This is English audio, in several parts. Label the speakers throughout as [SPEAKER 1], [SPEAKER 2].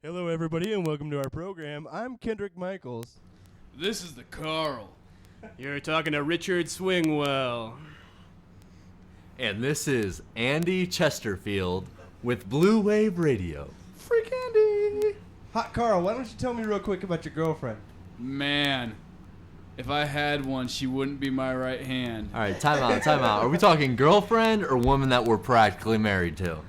[SPEAKER 1] Hello, everybody, and welcome to our program. I'm Kendrick Michaels.
[SPEAKER 2] This is the Carl.
[SPEAKER 3] You're talking to Richard Suingwhele.
[SPEAKER 4] And this is Andy Chesterfield with Blue Wave Radio.
[SPEAKER 2] Freak Andy.
[SPEAKER 1] Hot Carl, why don't you tell me real quick about your girlfriend?
[SPEAKER 2] Man, if I had one, she wouldn't be my right hand.
[SPEAKER 4] All right, time out. Are we talking girlfriend or woman that we're practically married to?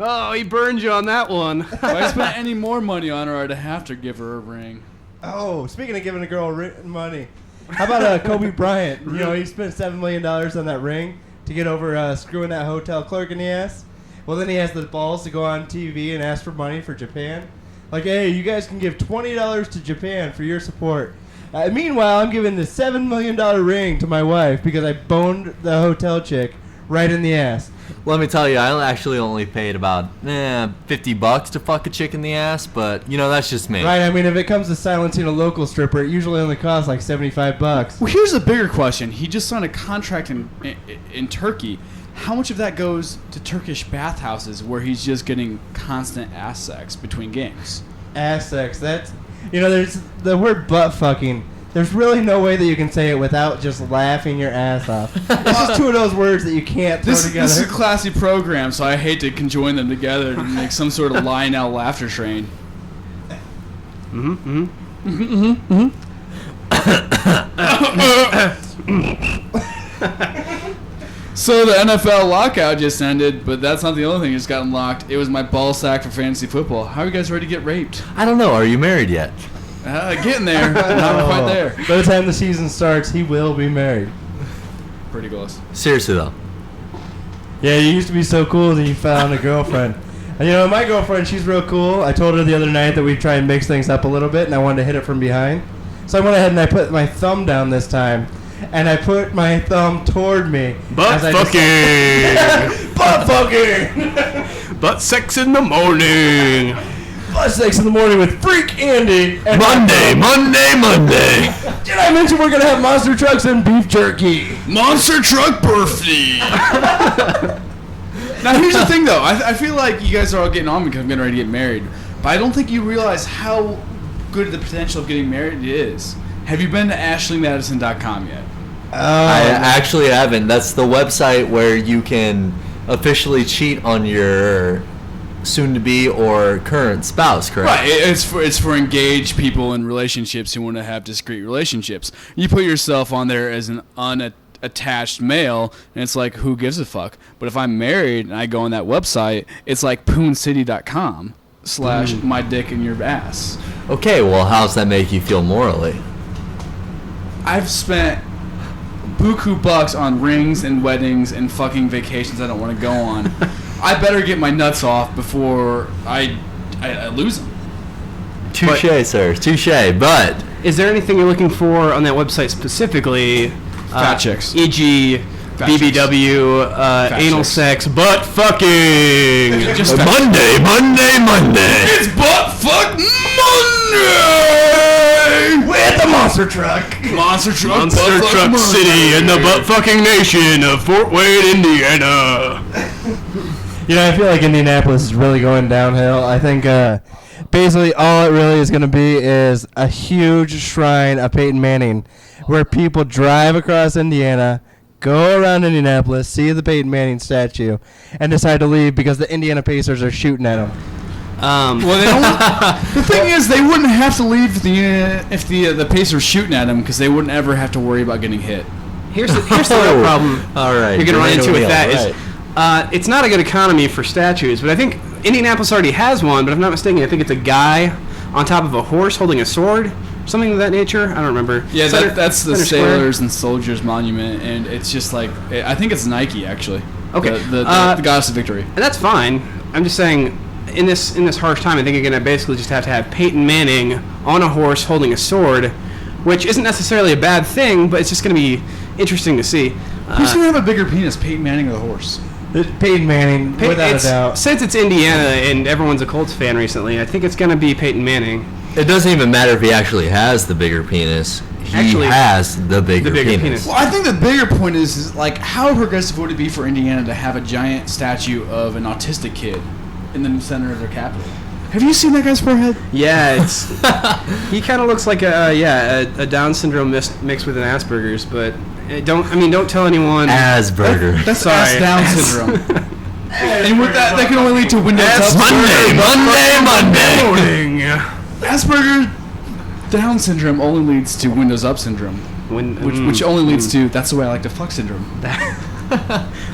[SPEAKER 3] Oh, he burned you on that one.
[SPEAKER 2] If I spent any more money on her, I'd have to give her a ring.
[SPEAKER 1] Oh, speaking of giving a girl money, how about Kobe Bryant? You know, he spent $7 million on that ring to get over screwing that hotel clerk in the ass. Well, then he has the balls to go on TV and ask for money for Japan. Like, hey, you guys can give $20 to Japan for your support. Meanwhile, I'm giving the $7 million ring to my wife because I boned the hotel chick right in the ass.
[SPEAKER 4] Let me tell you, I actually only paid about $50 to fuck a chick in the ass, but, you know, that's just me.
[SPEAKER 1] Right, I mean, if it comes to silencing a local stripper, it usually only costs like $75.
[SPEAKER 2] Well, here's a bigger question. He just signed a contract in Turkey. How much of that goes to Turkish bathhouses where he's just getting constant ass sex between games?
[SPEAKER 1] Ass sex, that's... You know, there's the word butt fucking. There's really no way that you can say it without just laughing your ass off. It's just two of those words that you can't throw together.
[SPEAKER 2] This is a classy program, so I hate to conjoin them together to make some sort of lie-now laughter train. So the NFL lockout just ended, but that's not the only thing that's gotten locked. It was my ball sack for fantasy football. How are you guys ready to get raped?
[SPEAKER 4] I don't know. Are you married yet?
[SPEAKER 2] Getting there. Not quite there.
[SPEAKER 1] By the time the season starts, he will be married.
[SPEAKER 2] Pretty close.
[SPEAKER 4] Seriously, though.
[SPEAKER 1] Yeah, you used to be so cool that you found a girlfriend. And you know, my girlfriend, she's real cool. I told her the other night that we'd try and mix things up a little bit, and I wanted to hit it from behind. So I went ahead and I put my thumb down this time. And I put my thumb toward me.
[SPEAKER 3] Butt fucking!
[SPEAKER 1] Butt fucking!
[SPEAKER 3] Butt sex in the morning!
[SPEAKER 1] Butt sex in the morning with Freak Andy. And
[SPEAKER 4] Monday!
[SPEAKER 1] Did I mention we're going to have monster trucks and beef jerky?
[SPEAKER 2] Monster truck birthday! Now here's the thing though. I feel like you guys are all getting on because I'm getting ready to get married. But I don't think you realize how good the potential of getting married is. Have you been to ashleymadison.com yet?
[SPEAKER 4] I actually haven't. That's the website where you can officially cheat on your soon-to-be or current spouse, correct?
[SPEAKER 2] Right. It's for engaged people in relationships who want to have discreet relationships. You put yourself on there as an unattached male, and it's like, who gives a fuck? But if I'm married and I go on that website, it's like pooncity.com / my dick in your ass.
[SPEAKER 4] Okay, well, how's that make you feel morally?
[SPEAKER 2] I've spent buku bucks on rings and weddings and fucking vacations I don't want to go on. I better get my nuts off before I lose them.
[SPEAKER 4] Touche, sir. Touche. But
[SPEAKER 3] Is there anything you're looking for on that website specifically?
[SPEAKER 2] Fat chicks.
[SPEAKER 3] E.g.,
[SPEAKER 2] Fat
[SPEAKER 3] BBW, anal
[SPEAKER 2] chicks.
[SPEAKER 3] sex, butt fucking!
[SPEAKER 2] Just
[SPEAKER 4] Monday!
[SPEAKER 2] It's butt fuck Monday!
[SPEAKER 1] With the monster truck.
[SPEAKER 2] Monster truck
[SPEAKER 3] City in the butt fucking nation of Fort Wayne, Indiana.
[SPEAKER 1] You know, I feel like Indianapolis is really going downhill. I think basically all it really is going to be is a huge shrine of Peyton Manning where people drive across Indiana, go around Indianapolis, see the Peyton Manning statue, and decide to leave because the Indiana Pacers are shooting at them.
[SPEAKER 2] Well, they don't, the thing is, they wouldn't have to leave if the Pacers shooting at them because they wouldn't ever have to worry about getting hit.
[SPEAKER 3] Here's the real problem.
[SPEAKER 4] All right,
[SPEAKER 3] you're going to run into with that
[SPEAKER 4] right.
[SPEAKER 3] is it's not a good economy for statues, but I think Indianapolis already has one, but if I'm not mistaken, I think it's a guy on top of a horse holding a sword, something of that nature. I don't remember.
[SPEAKER 2] Yeah, that's the
[SPEAKER 3] Square.
[SPEAKER 2] Sailors and Soldiers Monument, and it's just like, I think it's Nike, actually.
[SPEAKER 3] Okay.
[SPEAKER 2] The Goddess of Victory.
[SPEAKER 3] And that's fine. I'm just saying, in this harsh time, I think you're going to basically just have to have Peyton Manning on a horse holding a sword, which isn't necessarily a bad thing, but it's just going to be interesting to see.
[SPEAKER 2] Who's going to have a bigger penis, Peyton Manning or the horse?
[SPEAKER 1] Peyton Manning, without a doubt.
[SPEAKER 3] Since it's Indiana and everyone's a Colts fan recently, I think it's going to be Peyton Manning.
[SPEAKER 4] It doesn't even matter if he actually has the bigger penis. He has the bigger penis.
[SPEAKER 2] Well, I think the bigger point is like, how progressive would it be for Indiana to have a giant statue of an autistic kid? in the center of their capital. Have you seen that guy's forehead?
[SPEAKER 3] Yeah, it's he kind of looks like a Down syndrome mixed with an Asperger's, but don't tell anyone.
[SPEAKER 4] Asperger.
[SPEAKER 2] That's
[SPEAKER 3] Sorry.
[SPEAKER 2] Down syndrome. And with that can only lead to Windows up.
[SPEAKER 4] Monday.
[SPEAKER 2] Asperger Down syndrome only leads to Windows up syndrome, which only leads to that's the way I like to fuck syndrome.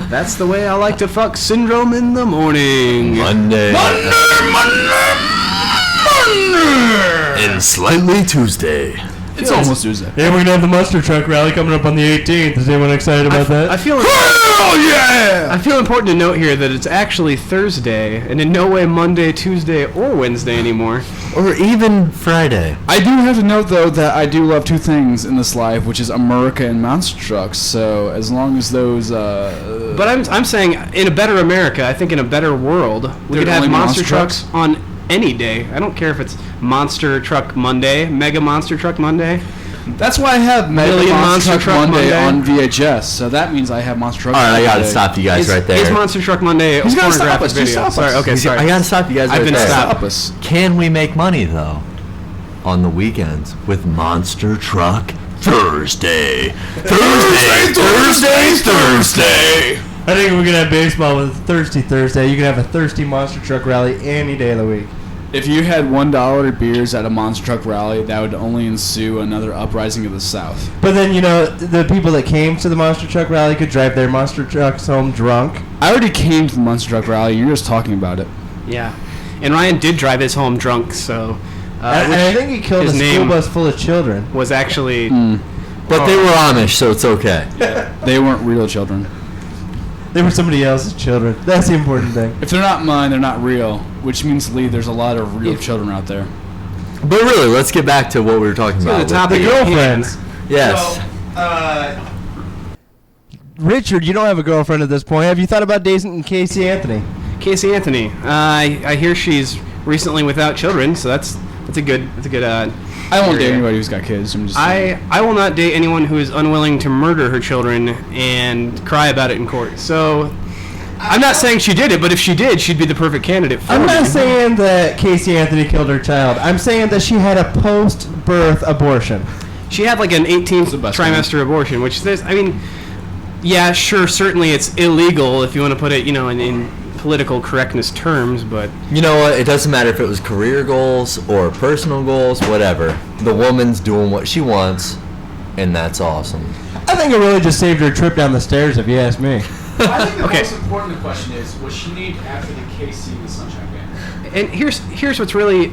[SPEAKER 3] That's the way I like to fuck syndrome in the morning.
[SPEAKER 4] Monday. And slightly Tuesday.
[SPEAKER 2] It's almost Tuesday.
[SPEAKER 1] Yeah, we're gonna have the monster truck rally coming up on the 18th. Is anyone excited about that?
[SPEAKER 3] I feel.
[SPEAKER 2] Yeah!
[SPEAKER 3] I feel important to note here that it's actually Thursday, and in no way Monday, Tuesday, or Wednesday anymore.
[SPEAKER 4] Or even Friday.
[SPEAKER 2] I do have to note, though, that I do love two things in this life, which is America and monster trucks. So as long as those...
[SPEAKER 3] But I'm saying, in a better America, I think in a better world, we could have monster trucks on any day. I don't care if it's Monster Truck Monday, Mega Monster Truck Monday.
[SPEAKER 2] That's why I have Mega
[SPEAKER 3] Million
[SPEAKER 2] Monster Truck Monday on VHS. So that means I have Monster Truck
[SPEAKER 4] All right, I
[SPEAKER 2] Monday.
[SPEAKER 4] gotta stop you guys right there.
[SPEAKER 3] Is Monster Truck Monday a
[SPEAKER 2] He's gonna stop
[SPEAKER 3] pornographic
[SPEAKER 2] us. Just
[SPEAKER 3] video?
[SPEAKER 2] stop us.
[SPEAKER 3] Sorry, okay, sorry.
[SPEAKER 4] I gotta stop you guys right
[SPEAKER 3] I've been
[SPEAKER 4] there.
[SPEAKER 3] stopped.
[SPEAKER 2] Stop us.
[SPEAKER 4] Can we make money, though, on the weekends with Monster Truck Thursday? Thursday!
[SPEAKER 1] I think we're gonna have baseball with Thirsty Thursday. You can have a thirsty monster truck rally any day of the week.
[SPEAKER 2] If you had $1 beers at a monster truck rally, that would only ensue another uprising of the South.
[SPEAKER 1] But then, the people that came to the monster truck rally could drive their monster trucks home drunk.
[SPEAKER 2] I already came to the monster truck rally. You're just talking about it.
[SPEAKER 3] Yeah. And Ryan did drive his home drunk, so...
[SPEAKER 1] And I think he killed a
[SPEAKER 3] his
[SPEAKER 1] school
[SPEAKER 3] name
[SPEAKER 1] bus full of children.
[SPEAKER 3] was actually...
[SPEAKER 4] But they were Amish, so it's okay.
[SPEAKER 2] They weren't real children.
[SPEAKER 1] They were somebody else's children. That's the important thing.
[SPEAKER 2] If they're not mine, they're not real. Which means, Lee, there's a lot of real children out there.
[SPEAKER 4] But really, let's get back to what we were talking about.
[SPEAKER 3] the topic
[SPEAKER 1] The girlfriends.
[SPEAKER 4] Yes.
[SPEAKER 1] Richard, you don't have a girlfriend at this point. Have you thought about dating Casey Anthony?
[SPEAKER 3] Casey Anthony. I hear she's recently without children, so that's a good
[SPEAKER 2] I won't date
[SPEAKER 3] area.
[SPEAKER 2] anybody who's got kids. I'm just saying.
[SPEAKER 3] I will not date anyone who is unwilling to murder her children and cry about it in court. So I'm not saying she did it, but if she did, she'd be the perfect candidate for
[SPEAKER 1] I'm
[SPEAKER 3] me.
[SPEAKER 1] not saying that Casey Anthony killed her child. I'm saying that she had a post-birth abortion.
[SPEAKER 3] She had like an 18th
[SPEAKER 2] the best
[SPEAKER 3] trimester abortion, which there's, I mean, yeah, sure, certainly it's illegal if you want to put it, in political correctness terms, but...
[SPEAKER 4] You know what? It doesn't matter if it was career goals or personal goals, whatever. The woman's doing what she wants, and that's awesome.
[SPEAKER 1] I think it really just saved her a trip down the stairs, if you ask me.
[SPEAKER 2] I think the
[SPEAKER 3] Okay.
[SPEAKER 2] most important question is, was she named after the KC the Sunshine Band?
[SPEAKER 3] And here's what's really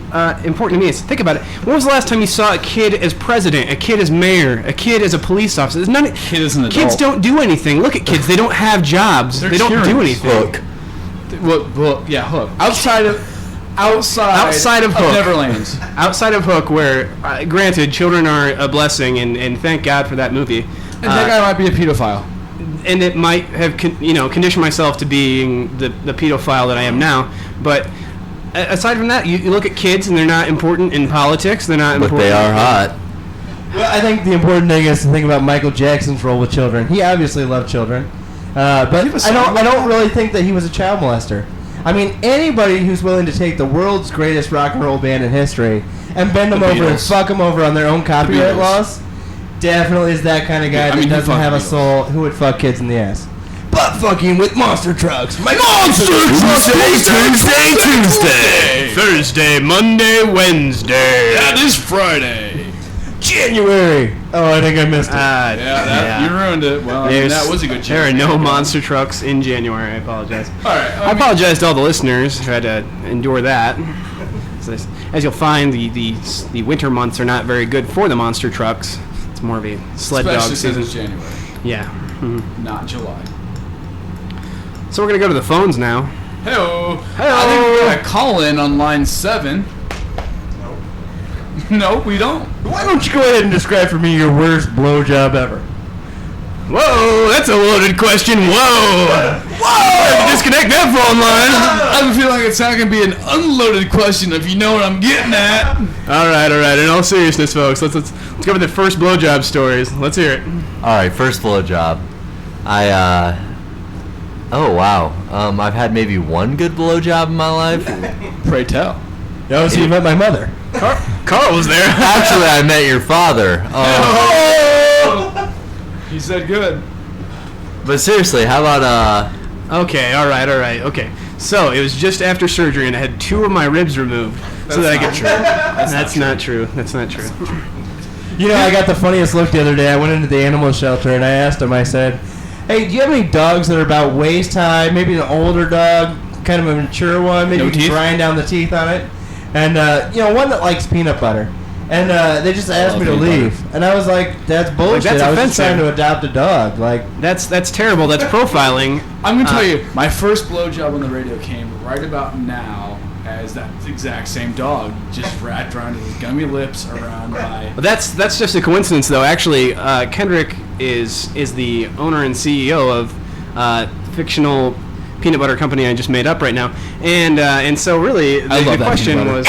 [SPEAKER 3] important to me is think about it. When was the last time you saw a kid as president, a kid as mayor, a kid as a police officer? There's none.
[SPEAKER 2] Kid is an adult.
[SPEAKER 3] Kids don't do anything. Look at kids; they don't have jobs.
[SPEAKER 2] They're
[SPEAKER 3] They don't do
[SPEAKER 2] tyrannies.
[SPEAKER 3] anything.
[SPEAKER 4] Hook.
[SPEAKER 2] Well, yeah, Hook. Outside of
[SPEAKER 3] Hook.
[SPEAKER 2] Neverland.
[SPEAKER 3] Outside of Hook, where granted children are a blessing, and thank God for that movie.
[SPEAKER 2] And that guy might be a pedophile.
[SPEAKER 3] And it might have conditioned myself to being the pedophile that I am now. But aside from that, you look at kids and they're not important in politics. They're not
[SPEAKER 4] But
[SPEAKER 3] important.
[SPEAKER 4] they are hot.
[SPEAKER 1] Well, I think the important thing is to think about Michael Jackson's role with children. He obviously loved children, but I don't really think that he was a child molester. I mean, anybody who's willing to take the world's greatest rock and roll band in history and bend them
[SPEAKER 2] The
[SPEAKER 1] over and
[SPEAKER 2] Beatles.
[SPEAKER 1] fuck them over on their own copyright
[SPEAKER 2] Beatles.
[SPEAKER 1] laws, definitely is that kind of guy
[SPEAKER 2] I mean,
[SPEAKER 1] that
[SPEAKER 2] he
[SPEAKER 1] doesn't
[SPEAKER 2] fucked
[SPEAKER 1] have a
[SPEAKER 2] the Beatles.
[SPEAKER 1] soul who would fuck kids in the ass. Butt fucking with monster trucks.
[SPEAKER 4] Tuesday.
[SPEAKER 3] Thursday, Monday, Wednesday.
[SPEAKER 2] That is Friday.
[SPEAKER 1] January. Oh, I think I missed it.
[SPEAKER 2] You ruined it. Well, I mean, that was a good
[SPEAKER 3] There are
[SPEAKER 2] chance.
[SPEAKER 3] no monster trucks in January. I apologize.
[SPEAKER 2] All right.
[SPEAKER 3] I apologize to all the listeners who had to endure that. As you'll find, the winter months are not very good for the monster trucks. It's more of a sled dog
[SPEAKER 2] Especially since
[SPEAKER 3] season.
[SPEAKER 2] it's January,
[SPEAKER 3] Yeah.
[SPEAKER 2] not July.
[SPEAKER 3] So we're gonna go to the phones now.
[SPEAKER 2] Hello.
[SPEAKER 3] Hello.
[SPEAKER 2] I think we're gonna call in on line 7. No, we don't.
[SPEAKER 1] Why don't you go ahead and describe for me your worst blowjob ever?
[SPEAKER 3] Whoa, that's a loaded question. Whoa. Whoa. Disconnect that phone line.
[SPEAKER 2] I have a feeling it's not gonna be an unloaded question, if you know what I'm getting at.
[SPEAKER 3] All right. In all seriousness, folks, let's go with the first blowjob stories. Let's hear it.
[SPEAKER 4] All right, first blowjob. I Oh wow. I've had maybe one good blowjob in my life.
[SPEAKER 2] Pray tell.
[SPEAKER 1] Oh, so you met my mother.
[SPEAKER 3] Carl was there.
[SPEAKER 4] Actually, I met your father.
[SPEAKER 2] He said good.
[SPEAKER 4] But seriously, how about
[SPEAKER 3] Okay, all right. Okay. So it was just after surgery, and I had 2 of my ribs removed, so that I could. That's not true. That's not true.
[SPEAKER 1] You know, I got the funniest look the other day. I went into the animal shelter and I asked him, I said, hey, do you have any dogs that are about waist high, maybe an older dog, kind of a mature one, maybe
[SPEAKER 2] No
[SPEAKER 1] you can
[SPEAKER 2] teeth?
[SPEAKER 1] grind down the teeth on it? And, one that likes peanut butter. And they just asked me to
[SPEAKER 2] peanut
[SPEAKER 1] leave. And I was like, that's bullshit.
[SPEAKER 3] that's
[SPEAKER 1] I was just
[SPEAKER 3] offensive.
[SPEAKER 1] trying to adopt a dog. Like,
[SPEAKER 3] That's terrible. That's profiling.
[SPEAKER 2] I'm gonna tell you, my first blowjob on the radio came right about now as that exact same dog just wrapped around his gummy lips around my.
[SPEAKER 3] But that's just a coincidence, though. Actually, Kendrick is the owner and CEO of fictional peanut butter company I just made up right now, and so really the
[SPEAKER 2] love that
[SPEAKER 3] question
[SPEAKER 2] peanut
[SPEAKER 3] was,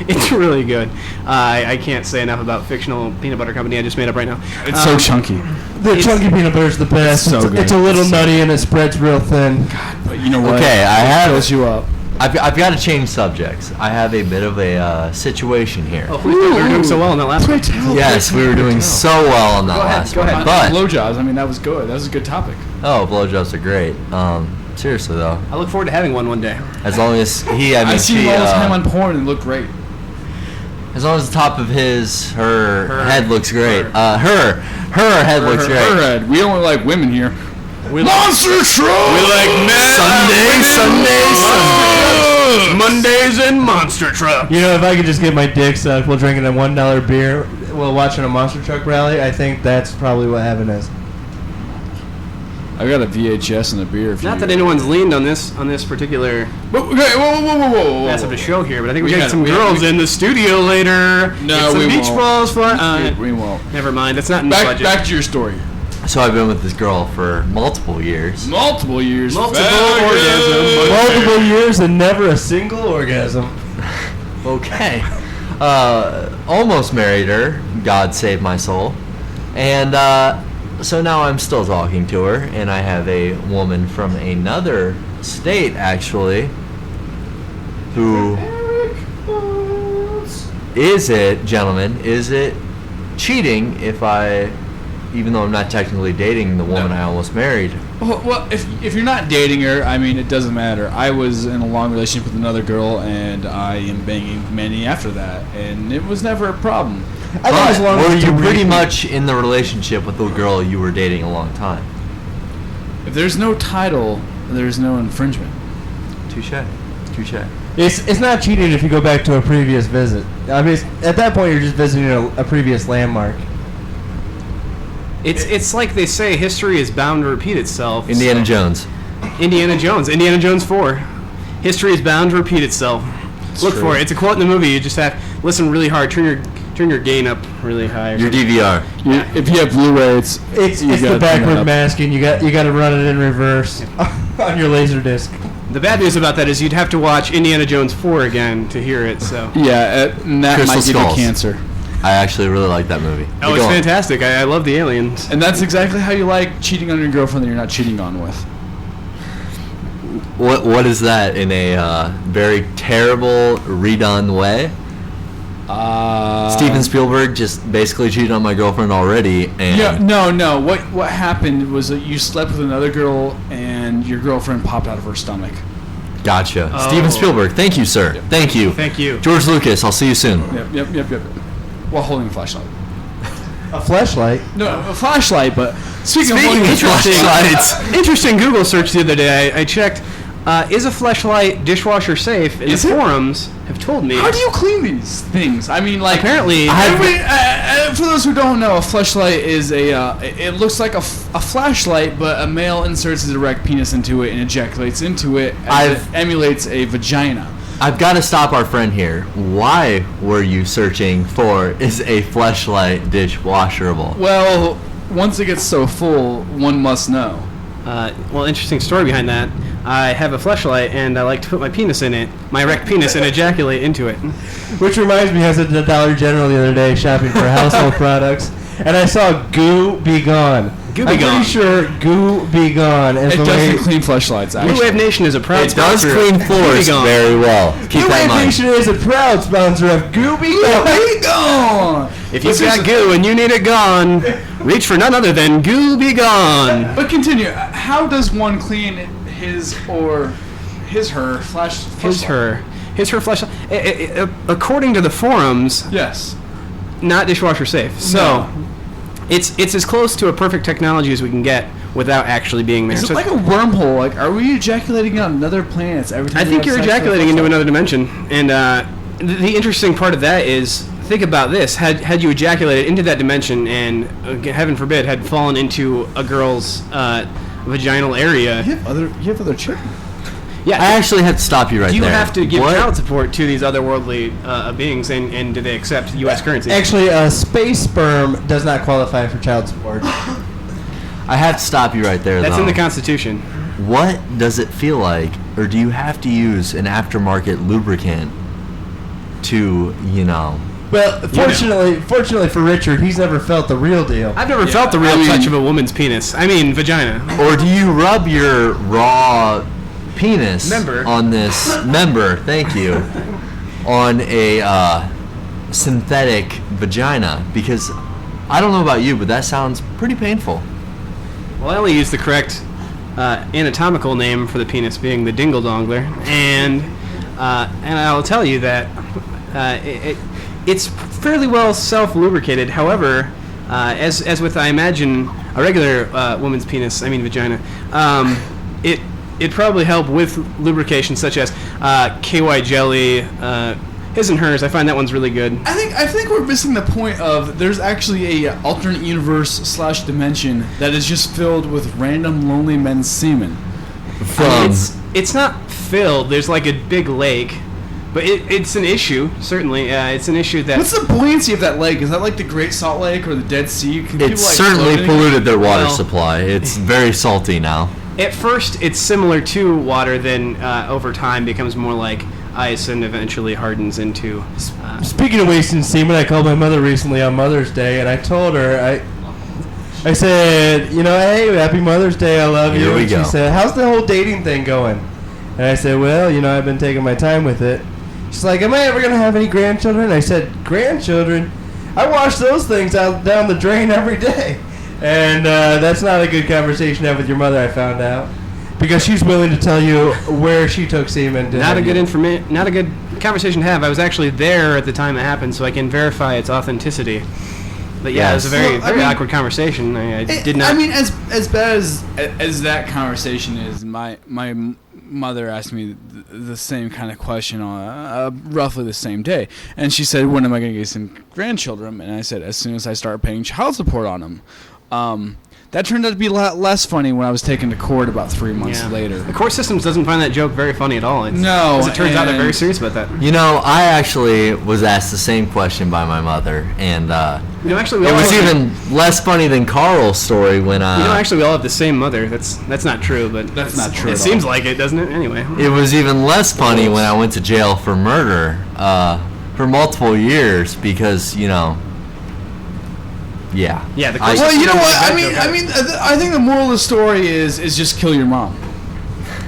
[SPEAKER 3] it's really good. I can't say enough about fictional peanut butter company I just made up right now.
[SPEAKER 2] It's so chunky.
[SPEAKER 1] the chunky peanut butter's the best.
[SPEAKER 2] so good.
[SPEAKER 1] It's a little nutty and it spreads real thin.
[SPEAKER 2] But you know what?
[SPEAKER 4] Okay, I
[SPEAKER 2] It
[SPEAKER 4] have-
[SPEAKER 2] fills you up.
[SPEAKER 4] I've got to change subjects. I have a bit of a situation here.
[SPEAKER 3] Oh, please don't. We were doing so well in that last one.
[SPEAKER 4] Yes, we were doing so well on that last
[SPEAKER 3] go
[SPEAKER 4] one.
[SPEAKER 3] ahead.
[SPEAKER 4] But
[SPEAKER 2] Blowjobs. I mean, that was good. That was a good topic.
[SPEAKER 4] blowjobs are great. Seriously though,
[SPEAKER 3] I look forward to having one day.
[SPEAKER 4] as long as
[SPEAKER 2] I see
[SPEAKER 4] she,
[SPEAKER 2] him all the time on porn and look great.
[SPEAKER 4] as long as the top of her head looks great.
[SPEAKER 3] Her.
[SPEAKER 4] Her head looks great.
[SPEAKER 2] Her head. We only like women here.
[SPEAKER 3] We
[SPEAKER 2] Monster truck.
[SPEAKER 3] We like men.
[SPEAKER 4] Sunday.
[SPEAKER 3] Mondays and monster truck.
[SPEAKER 1] You know, if I could just get my dick sucked while drinking a $1 beer while watching a monster truck rally, I think that's probably what heaven is.
[SPEAKER 2] I got a VHS and a beer.
[SPEAKER 3] Not that anyone's leaned on this particular
[SPEAKER 2] Okay, whoa.
[SPEAKER 3] massive to show here, but I think we
[SPEAKER 2] We
[SPEAKER 3] got
[SPEAKER 2] gotta-
[SPEAKER 3] some
[SPEAKER 2] we-
[SPEAKER 3] girls
[SPEAKER 2] we-
[SPEAKER 3] in the studio later.
[SPEAKER 2] No,
[SPEAKER 3] Get some
[SPEAKER 2] we
[SPEAKER 3] beach
[SPEAKER 2] won't.
[SPEAKER 3] balls fly.
[SPEAKER 2] We won't.
[SPEAKER 3] Never mind. That's not in the budget.
[SPEAKER 2] Back to your story.
[SPEAKER 4] So I've been with this girl for multiple years.
[SPEAKER 2] Multiple years.
[SPEAKER 3] Multiple
[SPEAKER 2] Fabulous.
[SPEAKER 3] orgasms.
[SPEAKER 1] Multiple years and never a single orgasm.
[SPEAKER 4] Okay. Almost married her. God save my soul. And so now I'm still talking to her, and I have a woman from another state, actually, who... Is it, gentlemen, is it cheating if I, even though I'm not technically dating the woman
[SPEAKER 2] No.
[SPEAKER 4] I almost married?
[SPEAKER 2] Well, if you're not dating her, I mean, it doesn't matter. I was in a long relationship with another girl, and I am banging many after that, and it was never a problem.
[SPEAKER 1] I think as
[SPEAKER 4] But
[SPEAKER 1] long
[SPEAKER 4] were
[SPEAKER 1] as
[SPEAKER 4] you
[SPEAKER 1] it's
[SPEAKER 4] pretty
[SPEAKER 1] repeat-
[SPEAKER 4] much in the relationship with the girl you were dating a long time?
[SPEAKER 2] If there's no title, there's no infringement.
[SPEAKER 4] Touche.
[SPEAKER 1] It's not cheating if you go back to a previous visit. I mean, at that point, you're just visiting a previous landmark.
[SPEAKER 3] It's like they say, history is bound to repeat itself.
[SPEAKER 4] Indiana
[SPEAKER 3] so-
[SPEAKER 4] Jones.
[SPEAKER 3] Indiana Jones 4. History is bound to repeat itself. Look
[SPEAKER 2] true.
[SPEAKER 3] for it. It's a quote in the movie. You just have listen really hard. Turn your gain up really high. or
[SPEAKER 4] Your
[SPEAKER 3] something.
[SPEAKER 4] DVR.
[SPEAKER 2] If you have Blu-ray, it's
[SPEAKER 1] It's
[SPEAKER 2] you
[SPEAKER 1] the
[SPEAKER 2] gotta turn it
[SPEAKER 1] backward
[SPEAKER 2] up.
[SPEAKER 1] masking. You got to run it in reverse on your laser disc.
[SPEAKER 3] The bad news about that is you'd have to watch Indiana Jones 4 again to hear it. So.
[SPEAKER 2] Yeah, and that
[SPEAKER 4] Crystal
[SPEAKER 2] might give you
[SPEAKER 4] Skulls.
[SPEAKER 2] cancer.
[SPEAKER 4] I actually really like that movie.
[SPEAKER 3] Oh,
[SPEAKER 4] Go
[SPEAKER 3] it's
[SPEAKER 4] on.
[SPEAKER 3] fantastic. I love the aliens.
[SPEAKER 2] And that's exactly how you like cheating on your girlfriend that you're not cheating on with.
[SPEAKER 4] What is that in a very terrible, redone way? Steven Spielberg just basically cheated on my girlfriend already, and
[SPEAKER 2] Yeah, no. What happened was that you slept with another girl and your girlfriend popped out of her stomach.
[SPEAKER 4] gotcha.
[SPEAKER 3] Oh.
[SPEAKER 4] Steven Spielberg, thank you, sir. Thank you.
[SPEAKER 3] Thank you.
[SPEAKER 4] George Lucas, I'll see you soon.
[SPEAKER 2] Yep. While holding a flashlight.
[SPEAKER 1] A flashlight.
[SPEAKER 2] No, a flashlight. But speaking of
[SPEAKER 4] Speaking
[SPEAKER 2] holding a
[SPEAKER 4] of
[SPEAKER 2] flashlight,
[SPEAKER 4] flashlights,
[SPEAKER 3] Interesting Google search the other day. I checked. Is a fleshlight dishwasher safe? And
[SPEAKER 2] Is
[SPEAKER 3] the
[SPEAKER 2] it?
[SPEAKER 3] forums have told me.
[SPEAKER 2] how do you clean these things? I mean, like
[SPEAKER 3] Apparently,
[SPEAKER 2] for those who don't know, a fleshlight is it looks like a flashlight, but a male inserts his erect penis into it and ejaculates into it, and it emulates a vagina.
[SPEAKER 4] I've got to stop our friend here. Why were you searching for is a fleshlight dishwasherable?
[SPEAKER 2] Well, once it gets so full, one must know.
[SPEAKER 3] well, interesting story behind that. I have a fleshlight and I like to put my penis in it, my erect penis, and ejaculate into it.
[SPEAKER 1] Which reminds me, I was at the Dollar General the other day shopping for household products, and I saw "Goo Be Gone."
[SPEAKER 3] Goo Be
[SPEAKER 1] I'm
[SPEAKER 3] Gone.
[SPEAKER 1] pretty sure "Goo Be Gone" is
[SPEAKER 2] It
[SPEAKER 1] the
[SPEAKER 2] doesn't
[SPEAKER 1] way.
[SPEAKER 2] clean fleshlights. Actually.
[SPEAKER 3] Blue Wave Nation is a proud
[SPEAKER 4] It does
[SPEAKER 3] sponsor of
[SPEAKER 4] clean
[SPEAKER 3] Goo Be
[SPEAKER 4] floors
[SPEAKER 3] Gone.
[SPEAKER 4] very well. Keep that in mind.
[SPEAKER 1] BlueWaveNation is a proud sponsor of "Goo Be Gone."
[SPEAKER 2] There you go.
[SPEAKER 3] If you've got goo and you need it gone, reach for none other than Goo Be Gone.
[SPEAKER 2] But continue. How does one clean his or her fleshlight?
[SPEAKER 3] His her flesh. According to the forums,
[SPEAKER 2] Yes.
[SPEAKER 3] not dishwasher safe. So
[SPEAKER 2] No.
[SPEAKER 3] it's as close to a perfect technology as we can get without actually being there.
[SPEAKER 2] Is it
[SPEAKER 3] So
[SPEAKER 2] like a wormhole? Like, are we ejaculating on another planet every time?
[SPEAKER 3] I
[SPEAKER 2] we
[SPEAKER 3] think
[SPEAKER 2] have
[SPEAKER 3] you're
[SPEAKER 2] sex with
[SPEAKER 3] ejaculating
[SPEAKER 2] a
[SPEAKER 3] into
[SPEAKER 2] fleshlight?
[SPEAKER 3] another dimension, and the interesting part of that is, think about this: had you ejaculated into that dimension, and heaven forbid, had fallen into a girl's vaginal area,
[SPEAKER 2] You have other children.
[SPEAKER 3] yeah,
[SPEAKER 4] I actually have to stop you right
[SPEAKER 3] do you
[SPEAKER 4] there.
[SPEAKER 3] have to give
[SPEAKER 4] What?
[SPEAKER 3] child support to these otherworldly beings, and do they accept U.S. currency?
[SPEAKER 1] Actually, space sperm does not qualify for child support.
[SPEAKER 4] I have to stop you right there,
[SPEAKER 3] That's
[SPEAKER 4] though.
[SPEAKER 3] in the Constitution.
[SPEAKER 4] What does it feel like, or do you have to use an aftermarket lubricant to,
[SPEAKER 1] Well, fortunately for Richard, he's never felt the real deal.
[SPEAKER 3] I've never felt the real touch of a woman's penis. I mean, vagina.
[SPEAKER 4] or do you rub your raw penis
[SPEAKER 3] Member.
[SPEAKER 4] on this member? Thank you. On a synthetic vagina, because I don't know about you, but that sounds pretty painful.
[SPEAKER 3] Well, I only use the correct anatomical name for the penis, being the dingle dongler, and I'll tell you that it's fairly well self-lubricated. However, as with, I imagine, a regular woman's penis, I mean vagina, it'd probably help with lubrication such as KY jelly, his and hers. I find that one's really good.
[SPEAKER 2] I think we're missing the point of there's actually a alternate universe / dimension that is just filled with random lonely men's semen.
[SPEAKER 3] It's not filled. There's like a big lake, but it's an issue. Certainly, it's an issue that.
[SPEAKER 2] What's the buoyancy of that lake? Is that like the Great Salt Lake or the Dead Sea? Can
[SPEAKER 4] It's
[SPEAKER 2] people,
[SPEAKER 4] certainly
[SPEAKER 2] float in it?
[SPEAKER 4] polluted their water
[SPEAKER 3] Well-
[SPEAKER 4] supply. It's very salty now.
[SPEAKER 3] At first, it's similar to water, then over time becomes more like ice and eventually hardens into.
[SPEAKER 1] Speaking of wasting semen, I called my mother recently on Mother's Day, and I told her, I said, hey, happy Mother's Day, I love you.
[SPEAKER 4] Here we
[SPEAKER 1] And
[SPEAKER 4] go.
[SPEAKER 1] she said, how's the whole dating thing going? And I said, well, I've been taking my time with it. She's like, am I ever going to have any grandchildren? I said, grandchildren? I wash those things out down the drain every day. And that's not a good conversation to have with your mother, I found out. Because she's willing to tell you where she took semen.
[SPEAKER 3] Not a good conversation to have. I was actually there at the time it happened, so I can verify its authenticity. But yeah, it was a very
[SPEAKER 2] Well, I mean-
[SPEAKER 3] awkward conversation. I did not.
[SPEAKER 2] I mean, as bad as that conversation is, my mother asked me the same kind of question on roughly the same day, and she said, "When am I going to get some grandchildren?" And I said, "As soon as I start paying child support on them." That turned out to be a lot less funny when I was taken to court about 3 months later.
[SPEAKER 3] The court systems doesn't find that joke very funny at all.
[SPEAKER 2] No,
[SPEAKER 3] As it turns out, they're very
[SPEAKER 2] and-
[SPEAKER 3] serious about that.
[SPEAKER 4] I actually was asked the same question by my mother, and
[SPEAKER 3] Actually, we
[SPEAKER 4] it
[SPEAKER 3] all
[SPEAKER 4] was
[SPEAKER 3] have,
[SPEAKER 4] even less funny than Carl's story when
[SPEAKER 3] actually, we all have the same mother. That's not true, but
[SPEAKER 2] That's not true
[SPEAKER 3] It
[SPEAKER 2] at
[SPEAKER 3] seems
[SPEAKER 2] all.
[SPEAKER 3] like it, doesn't it? Anyway.
[SPEAKER 4] it was even less funny when I went to jail for murder for multiple years because yeah.
[SPEAKER 3] Yeah, the
[SPEAKER 4] I-
[SPEAKER 3] court
[SPEAKER 2] Well, you know what?
[SPEAKER 3] That
[SPEAKER 2] I mean,
[SPEAKER 3] joke.
[SPEAKER 2] I think the moral of the story is just kill your mom.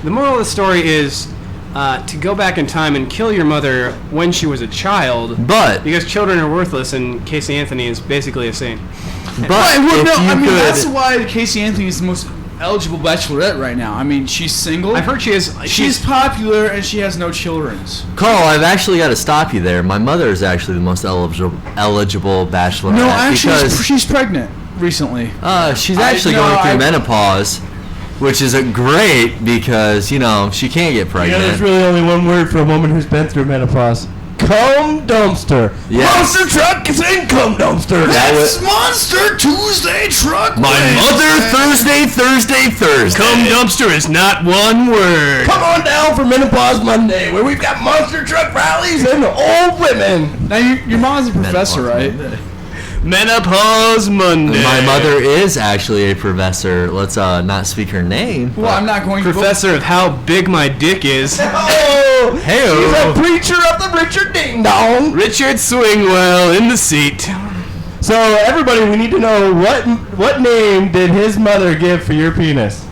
[SPEAKER 3] The moral of the story is to go back in time and kill your mother when she was a child,
[SPEAKER 4] but
[SPEAKER 3] because children are worthless, and Casey Anthony is basically a saint.
[SPEAKER 2] Right, well,
[SPEAKER 4] if
[SPEAKER 2] no,
[SPEAKER 4] you
[SPEAKER 2] I mean
[SPEAKER 4] could,
[SPEAKER 2] that's why Casey Anthony is the most eligible bachelorette right now. I mean, she's single.
[SPEAKER 3] I've heard she is.
[SPEAKER 2] She's popular and she has no childrens.
[SPEAKER 4] Carl, I've actually got to stop you there. My mother is actually the most eligible bachelorette.
[SPEAKER 2] No, actually,
[SPEAKER 4] because
[SPEAKER 2] she's pregnant recently.
[SPEAKER 4] she's actually going through
[SPEAKER 2] I-
[SPEAKER 4] menopause, which is great because she can't get pregnant.
[SPEAKER 1] there's really only one word for a woman who's been through menopause. Cum dumpster.
[SPEAKER 4] Yes.
[SPEAKER 1] Monster truck is in cum dumpster.
[SPEAKER 2] That's Monster Tuesday truck.
[SPEAKER 4] My mother Thursday.
[SPEAKER 3] Cum dumpster is not one word.
[SPEAKER 1] Come on down for Menopause Monday, where we've got monster truck rallies and old women.
[SPEAKER 2] Now your mom's a professor, right?
[SPEAKER 3] Menopause Monday.
[SPEAKER 4] My mother is actually a professor. Let's not speak her name.
[SPEAKER 2] Well, I'm not going to.
[SPEAKER 3] Professor of how big my dick is.
[SPEAKER 1] Oh,
[SPEAKER 4] Hey-o.
[SPEAKER 1] he's a preacher of the Richard Ding Dong.
[SPEAKER 3] Richard Suingwhele in the seat.
[SPEAKER 1] So everybody, we need to know what name did his mother give for your penis?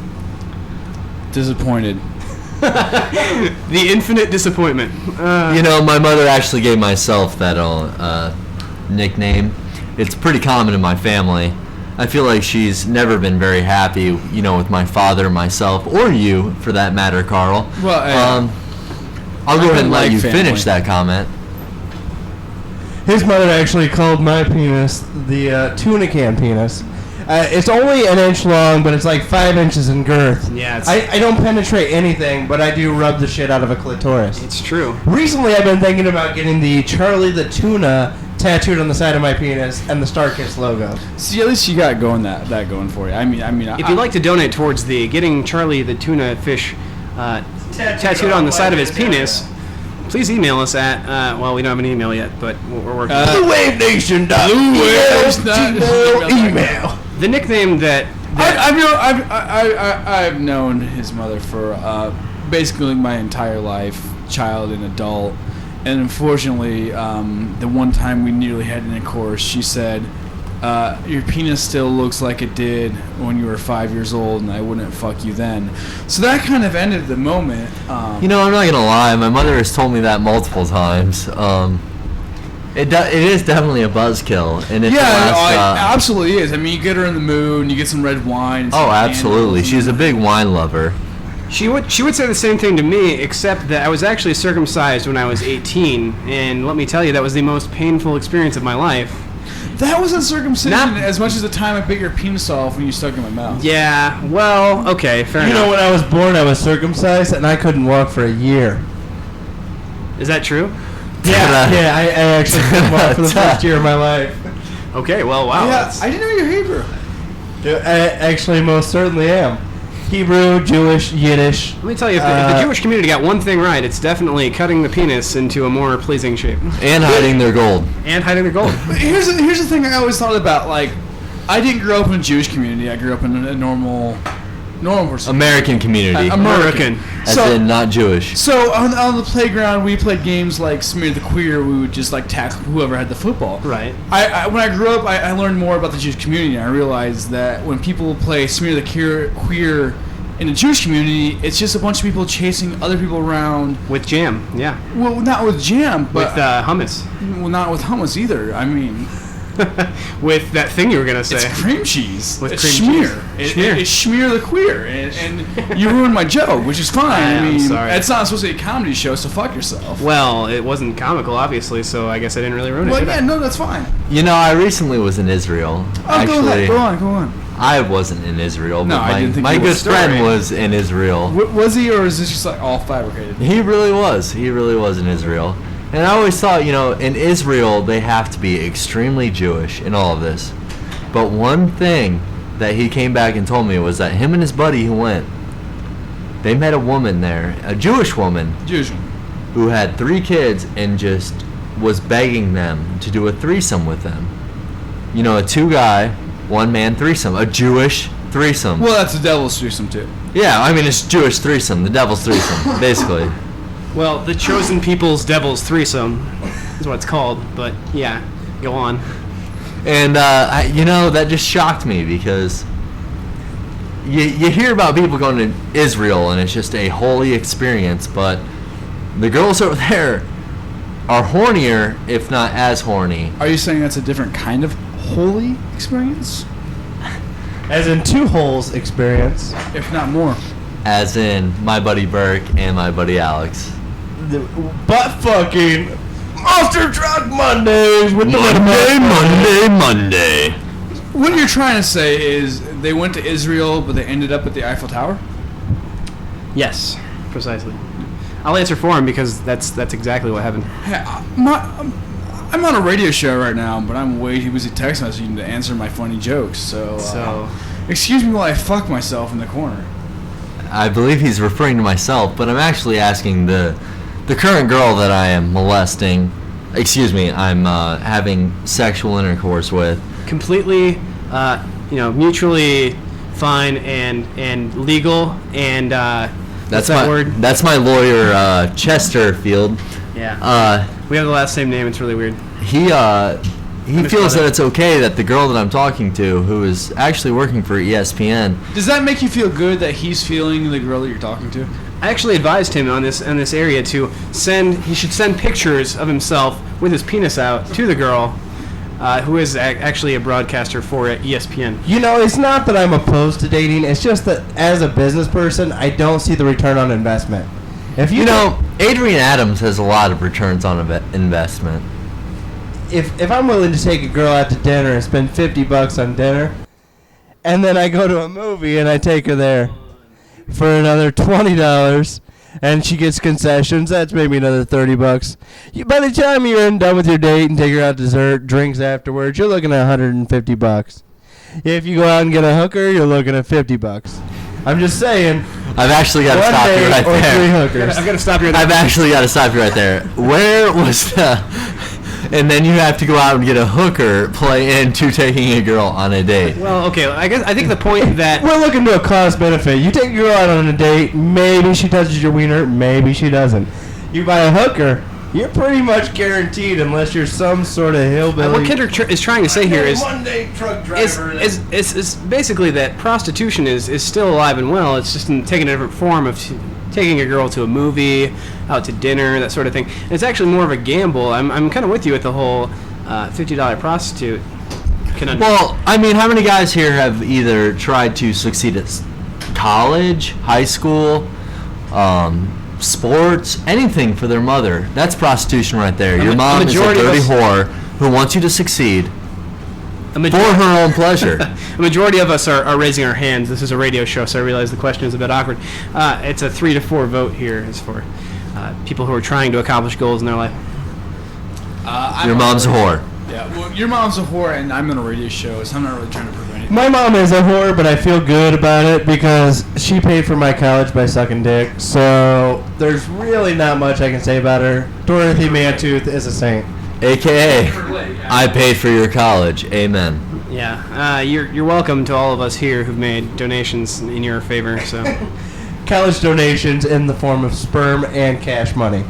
[SPEAKER 2] Disappointed.
[SPEAKER 3] The infinite disappointment.
[SPEAKER 4] My mother actually gave myself that nickname. It's pretty common in my family. I feel like she's never been very happy, with my father, myself, or you, for that matter, Carl.
[SPEAKER 2] Well,
[SPEAKER 4] I'll go ahead and let you
[SPEAKER 2] family.
[SPEAKER 4] finish that comment.
[SPEAKER 1] His mother actually called my penis the tuna can penis. It's only an inch long, but it's like 5 inches in girth.
[SPEAKER 3] Yeah,
[SPEAKER 1] I don't penetrate anything, but I do rub the shit out of a clitoris.
[SPEAKER 3] it's true.
[SPEAKER 1] Recently, I've been thinking about getting the Charlie the Tuna tattooed on the side of my penis and the Starkiss logo.
[SPEAKER 2] See, at least you got that going for you. I mean,
[SPEAKER 3] If you'd like to donate towards the getting Charlie the tuna fish tattooed on the side of his penis, please email us at, we don't have an email yet, but we're working on it.
[SPEAKER 1] BlueWaveNation. Email.
[SPEAKER 3] The nickname that
[SPEAKER 2] I've known his mother for basically my entire life, child and adult, and unfortunately, the one time we nearly had intercourse, she said, "Your penis still looks like it did when you were 5 years old, and I wouldn't fuck you then." So that kind of ended the moment.
[SPEAKER 4] I'm not gonna lie. My mother has told me that multiple times. It is definitely a buzzkill, and it's
[SPEAKER 2] Yeah,
[SPEAKER 4] the last,
[SPEAKER 2] it absolutely is. I mean, you get her in the mood, and you get some red wine. And some
[SPEAKER 4] absolutely.
[SPEAKER 2] candles,
[SPEAKER 4] She's a big wine lover.
[SPEAKER 3] she would say the same thing to me, except that I was actually circumcised when I was 18, and let me tell you, that was the most painful experience of my life.
[SPEAKER 2] That wasn't circumcision
[SPEAKER 3] Not-
[SPEAKER 2] as much as the time I bit your penis off when you stuck it in my mouth.
[SPEAKER 3] Yeah, well, okay, fair
[SPEAKER 1] You
[SPEAKER 3] enough.
[SPEAKER 1] know, when I was born, I was circumcised, and I couldn't walk for a year.
[SPEAKER 3] Is that true?
[SPEAKER 1] Yeah, I actually couldn't walk for the first year of my life.
[SPEAKER 3] Okay, well, wow.
[SPEAKER 2] Yeah,
[SPEAKER 3] that's-
[SPEAKER 2] I didn't know you were Hebrew.
[SPEAKER 1] I actually most certainly am. Hebrew, Jewish, Yiddish.
[SPEAKER 3] Let me tell you, if the Jewish community got one thing right, it's definitely cutting the penis into a more pleasing shape.
[SPEAKER 4] And hiding their gold.
[SPEAKER 3] And hiding the gold.
[SPEAKER 2] But here's the thing I always thought about. Like, I didn't grow up in a Jewish community. I grew up in a normal person.
[SPEAKER 4] American community.
[SPEAKER 3] American.
[SPEAKER 4] As
[SPEAKER 2] So-
[SPEAKER 4] in not Jewish.
[SPEAKER 2] So on the playground, we played games like Smear the Queer. We would just like tackle whoever had the football.
[SPEAKER 3] Right.
[SPEAKER 2] When I grew up, I learned more about the Jewish community. And I realized that when people play Smear the Queer in the Jewish community, it's just a bunch of people chasing other people around.
[SPEAKER 3] With jam, yeah.
[SPEAKER 2] Well, not with jam, but
[SPEAKER 3] With hummus.
[SPEAKER 2] well, not with hummus either. I mean,
[SPEAKER 3] With that thing you were going to say.
[SPEAKER 2] it's cream cheese.
[SPEAKER 3] With
[SPEAKER 2] It's
[SPEAKER 3] cream
[SPEAKER 2] schmear.
[SPEAKER 3] cheese.
[SPEAKER 2] It's Smear the Queer, and you ruined my joke, which is fine. I
[SPEAKER 3] I'm
[SPEAKER 2] mean,
[SPEAKER 3] sorry.
[SPEAKER 2] it's not supposed to be a comedy show, so fuck yourself.
[SPEAKER 3] Well, it wasn't comical, obviously, so I guess I didn't really ruin it.
[SPEAKER 2] Well,
[SPEAKER 3] did I?
[SPEAKER 2] yeah, no, that's fine.
[SPEAKER 4] I recently was in Israel.
[SPEAKER 2] Oh,
[SPEAKER 4] Actually,
[SPEAKER 2] go on.
[SPEAKER 4] I wasn't in Israel,
[SPEAKER 2] No,
[SPEAKER 4] but
[SPEAKER 2] I didn't think
[SPEAKER 4] my
[SPEAKER 2] you
[SPEAKER 4] good
[SPEAKER 2] would.
[SPEAKER 4] friend
[SPEAKER 3] Story.
[SPEAKER 4] was in Israel.
[SPEAKER 2] Was he, or is this just like all fabricated?
[SPEAKER 4] He really was. He really was in Israel. And I always thought, in Israel, they have to be extremely Jewish in all of this. But one thing that he came back and told me was that him and his buddy who went, they met a woman there, a Jewish woman,
[SPEAKER 2] Jewish.
[SPEAKER 4] who had 3 kids and just was begging them to do a threesome with them. A 2-guy, 1-man threesome, a Jewish threesome.
[SPEAKER 2] Well, that's the devil's threesome too.
[SPEAKER 4] Yeah, I mean, it's Jewish threesome, the devil's threesome, basically.
[SPEAKER 3] Well, the chosen people's devil's threesome is what it's called, but yeah, go on.
[SPEAKER 4] And, that just shocked me because you hear about people going to Israel and it's just a holy experience, but the girls over there are hornier, if not as horny.
[SPEAKER 2] Are you saying that's a different kind of holy experience,
[SPEAKER 1] As in 2 holes experience.
[SPEAKER 2] if not more?
[SPEAKER 4] As in my buddy Burke and my buddy Alex.
[SPEAKER 1] The butt fucking Monster Truck Mondays with the
[SPEAKER 4] Monday.
[SPEAKER 2] What you're trying to say is they went to Israel, but they ended up at the Eiffel Tower?
[SPEAKER 3] Yes, precisely. I'll answer for him because that's exactly what happened.
[SPEAKER 2] Hey, I'm on a radio show right now, but I'm way too busy text messaging to answer my funny jokes. So, excuse me while I fuck myself in the corner.
[SPEAKER 4] I believe he's referring to myself, but I'm actually asking the current girl that I am molesting. I'm having sexual intercourse with.
[SPEAKER 3] Completely, mutually fine and legal and what's that word?
[SPEAKER 4] That's my lawyer, Chesterfield.
[SPEAKER 3] Yeah. We have the last same name. It's really weird.
[SPEAKER 4] He he feels that it's okay that the girl that I'm talking to, who is actually working for ESPN.
[SPEAKER 2] Does that make you feel good that he's feeling the girl that you're talking to?
[SPEAKER 3] I actually advised him on this area to he should send pictures of himself with his penis out to the girl, who is actually a broadcaster for ESPN.
[SPEAKER 1] You know, it's not that I'm opposed to dating. It's just that as a business person, I don't see the return on investment. If
[SPEAKER 4] You know, Adrian Adams has a lot of returns on investment.
[SPEAKER 1] if I'm willing to take a girl out to dinner and spend $50 on dinner, and then I go to a movie and I take her there for another $20, and she gets concessions, that's maybe another $30. By the time you're done with your date and take her out to dessert, drinks afterwards, you're looking at $150. If you go out and get a hooker, you're looking at $50. I'm just saying.
[SPEAKER 4] I've actually got to
[SPEAKER 1] One
[SPEAKER 4] stop you
[SPEAKER 1] date
[SPEAKER 4] right
[SPEAKER 1] or
[SPEAKER 4] there.
[SPEAKER 1] 3 hookers.
[SPEAKER 3] I've got to stop you.
[SPEAKER 4] I've actually got to stop you right there. Where was the... And then you have to go out and get a hooker play into taking a girl on a date.
[SPEAKER 3] Well, okay. I think the point that
[SPEAKER 1] We're looking to a cost benefit. You take a girl out on a date, maybe she touches your wiener, maybe she doesn't. You buy a hooker, you're pretty much guaranteed unless you're some sort of hillbilly.
[SPEAKER 3] what Kendrick is trying to say here is
[SPEAKER 1] Monday truck driver.
[SPEAKER 3] is basically that prostitution is still alive and well. It's just taking a different form of taking a girl to a movie, out to dinner, that sort of thing. And it's actually more of a gamble. I'm kind of with you with the whole $50 prostitute conundrum.
[SPEAKER 4] Well, I mean, how many guys here have either tried to succeed at college, high school, sports, anything for their mother? That's prostitution right there. Your mom is a dirty whore who wants you to succeed for her own pleasure.
[SPEAKER 3] A majority of us are raising our hands. This is a radio show, so I realize the question is a bit awkward. It's a 3-4 vote here. It's for people who are trying to accomplish goals in their life.
[SPEAKER 4] Your mom's a whore.
[SPEAKER 2] Yeah, well, your mom's a whore, and I'm on a radio show, so I'm not really trying to prove anything.
[SPEAKER 1] My mom is a whore, but I feel good about it because she paid for my college by sucking dick. So there's really not much I can say about her. Dorothy Mantooth is a saint.
[SPEAKER 4] AKA, I paid for your college. Amen.
[SPEAKER 3] Yeah, you're welcome to all of us here who've made donations in your favor. So,
[SPEAKER 1] College donations in the form of sperm and cash money.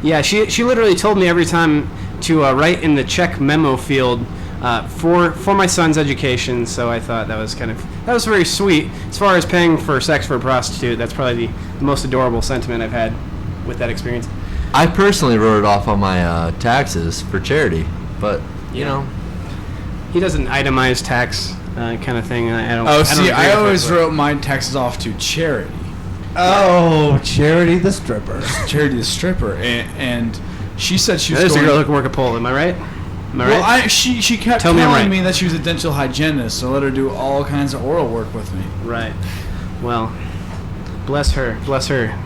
[SPEAKER 3] yeah, she literally told me every time to write in the check memo field for my son's education. So I thought that was very sweet. As far as paying for sex for a prostitute, that's probably the most adorable sentiment I've had with that experience.
[SPEAKER 4] I personally wrote it off on my taxes for charity, but, you know.
[SPEAKER 3] He does an itemized tax kind of thing. I don't agree
[SPEAKER 2] I
[SPEAKER 3] with
[SPEAKER 2] always
[SPEAKER 3] that,
[SPEAKER 2] wrote my taxes off to charity.
[SPEAKER 1] Oh, Charity the stripper.
[SPEAKER 2] Charity the stripper, and she said she was
[SPEAKER 3] There's a
[SPEAKER 2] going...
[SPEAKER 3] girl who can work a pole. Am I right?
[SPEAKER 2] Well, she kept
[SPEAKER 3] Tell me I'm
[SPEAKER 2] telling
[SPEAKER 3] right.
[SPEAKER 2] me that she was a dental hygienist, so I let her do all kinds of oral work with me.
[SPEAKER 3] Right. Well, bless her,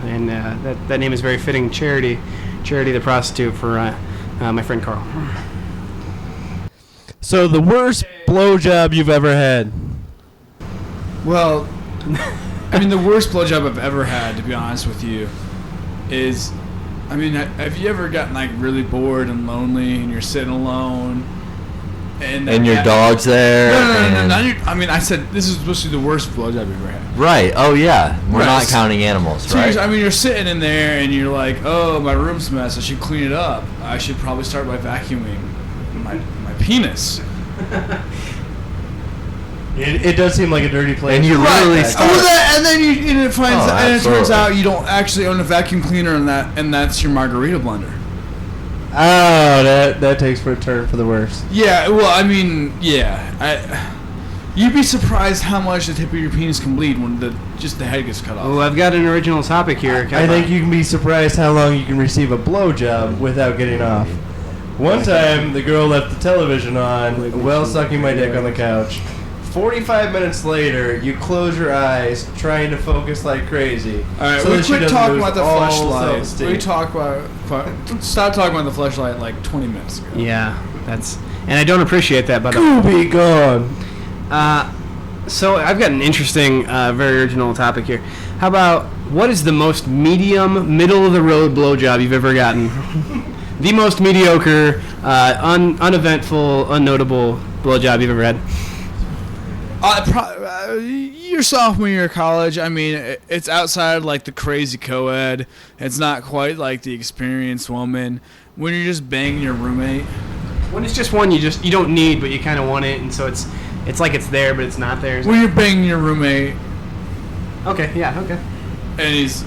[SPEAKER 3] and that name is very fitting. Charity the prostitute for my friend Carl.
[SPEAKER 1] So the worst blowjob you've ever had?
[SPEAKER 2] Well, I mean, the worst blowjob I've ever had, to be honest with you, is, I mean, have you ever gotten like really bored and lonely and you're sitting alone? And
[SPEAKER 4] your dog's there?
[SPEAKER 2] No. I mean, I said this is supposed to be the worst blowjob I've ever had.
[SPEAKER 4] Right. Oh, yeah. We're
[SPEAKER 2] Right.
[SPEAKER 4] not counting animals,
[SPEAKER 2] So
[SPEAKER 4] right?
[SPEAKER 2] I mean, you're sitting in there and you're like, oh, my room's a mess. I should clean it up. I should probably start by vacuuming my penis.
[SPEAKER 1] It does seem like a dirty place.
[SPEAKER 4] And you literally start...
[SPEAKER 2] And then it finds
[SPEAKER 4] Oh,
[SPEAKER 2] and it turns
[SPEAKER 4] absolutely.
[SPEAKER 2] out you don't actually own a vacuum cleaner, and that's your margarita blender.
[SPEAKER 1] Oh, that takes for a turn for the worse.
[SPEAKER 2] Yeah, well, I mean, yeah, you'd be surprised how much the tip of your penis can bleed when just the head gets cut off.
[SPEAKER 3] Oh, I've got an original topic here.
[SPEAKER 1] I think you can be surprised how long you can receive a blowjob without getting off. One time, the girl left the television on while sucking my dick on the couch. 45 minutes later, you close your eyes, trying to focus like crazy.
[SPEAKER 2] All right,
[SPEAKER 1] so
[SPEAKER 2] we
[SPEAKER 1] that she
[SPEAKER 2] quit
[SPEAKER 1] doesn't
[SPEAKER 2] talking
[SPEAKER 1] lose
[SPEAKER 2] about the
[SPEAKER 1] all
[SPEAKER 2] fleshlight.
[SPEAKER 1] self-esteem.
[SPEAKER 2] We stop talking about the fleshlight like 20 minutes ago.
[SPEAKER 3] Yeah, and I don't appreciate that, by the way.
[SPEAKER 1] Be gone.
[SPEAKER 3] So I've got an interesting, very original topic here. How about what is the most medium, middle of the road blowjob you've ever gotten? The most mediocre, uneventful, unnotable blowjob you've ever had?
[SPEAKER 2] Your sophomore year of college, I mean, it's outside like the crazy co-ed. It's not quite like the experienced woman. When you're just banging your roommate.
[SPEAKER 3] When it's just one, you don't need, but you kind of want it, and so it's like it's there, but it's not there.
[SPEAKER 2] When you're banging your roommate,
[SPEAKER 3] okay, yeah, okay.
[SPEAKER 2] and he's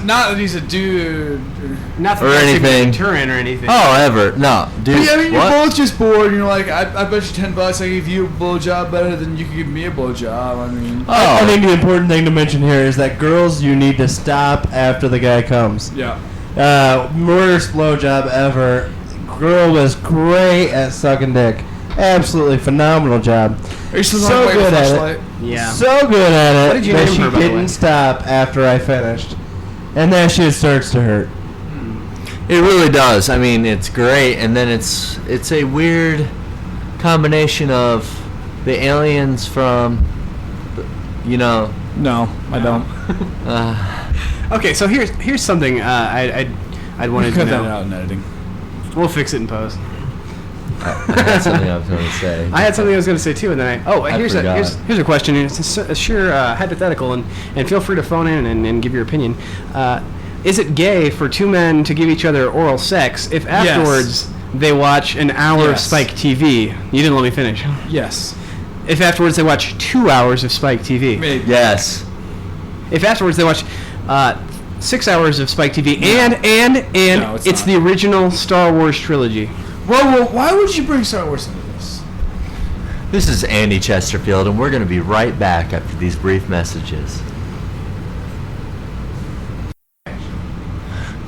[SPEAKER 2] not that he's a dude,
[SPEAKER 3] Not that
[SPEAKER 4] Or
[SPEAKER 3] that's
[SPEAKER 4] anything.
[SPEAKER 3] a deterrent or anything.
[SPEAKER 4] Oh, ever. No, dude.
[SPEAKER 2] But yeah, I mean, you're
[SPEAKER 4] what?
[SPEAKER 2] both just bored, and you're like, I bet you $10 I give you a blowjob better than you could give me a blowjob. I mean,
[SPEAKER 1] I think the important thing to mention here is that girls, you need to stop after the guy comes.
[SPEAKER 2] yeah.
[SPEAKER 1] Worst blowjob ever. Girl was great at sucking dick. Absolutely phenomenal job.
[SPEAKER 2] Are you still
[SPEAKER 1] So
[SPEAKER 2] talking
[SPEAKER 1] good
[SPEAKER 2] about
[SPEAKER 1] at it.
[SPEAKER 2] flashlight?
[SPEAKER 3] Yeah.
[SPEAKER 1] So good at it
[SPEAKER 3] What did you
[SPEAKER 1] that
[SPEAKER 3] name
[SPEAKER 1] she
[SPEAKER 3] her, by the way?
[SPEAKER 1] didn't stop after I finished. And that shit starts to hurt.
[SPEAKER 4] It really does. I mean, it's great, and then it's a weird combination of the aliens from,
[SPEAKER 2] No, I don't.
[SPEAKER 3] Okay, so here's something I'd wanted to
[SPEAKER 2] Cut
[SPEAKER 3] know.
[SPEAKER 2] that out in editing.
[SPEAKER 3] We'll fix it in post.
[SPEAKER 4] that's something I was going to say.
[SPEAKER 3] I had something I was going to say too, and then here's
[SPEAKER 4] forgot.
[SPEAKER 3] a question. It's a sure hypothetical, and feel free to phone in and give your opinion. Is it gay for two men to give each other oral sex if afterwards they watch an hour of
[SPEAKER 2] Yes.
[SPEAKER 3] Spike TV? You didn't let me finish.
[SPEAKER 2] Yes.
[SPEAKER 3] If afterwards they watch 2 hours of Spike TV.
[SPEAKER 2] Maybe.
[SPEAKER 4] Yes.
[SPEAKER 3] If afterwards they watch 6 hours of Spike TV and
[SPEAKER 2] No,
[SPEAKER 3] it's
[SPEAKER 2] it's
[SPEAKER 3] the original Star Wars trilogy.
[SPEAKER 2] Whoa, why would you bring Star Wars into this?
[SPEAKER 4] This is Andy Chesterfield, and we're going to be right back after these brief messages.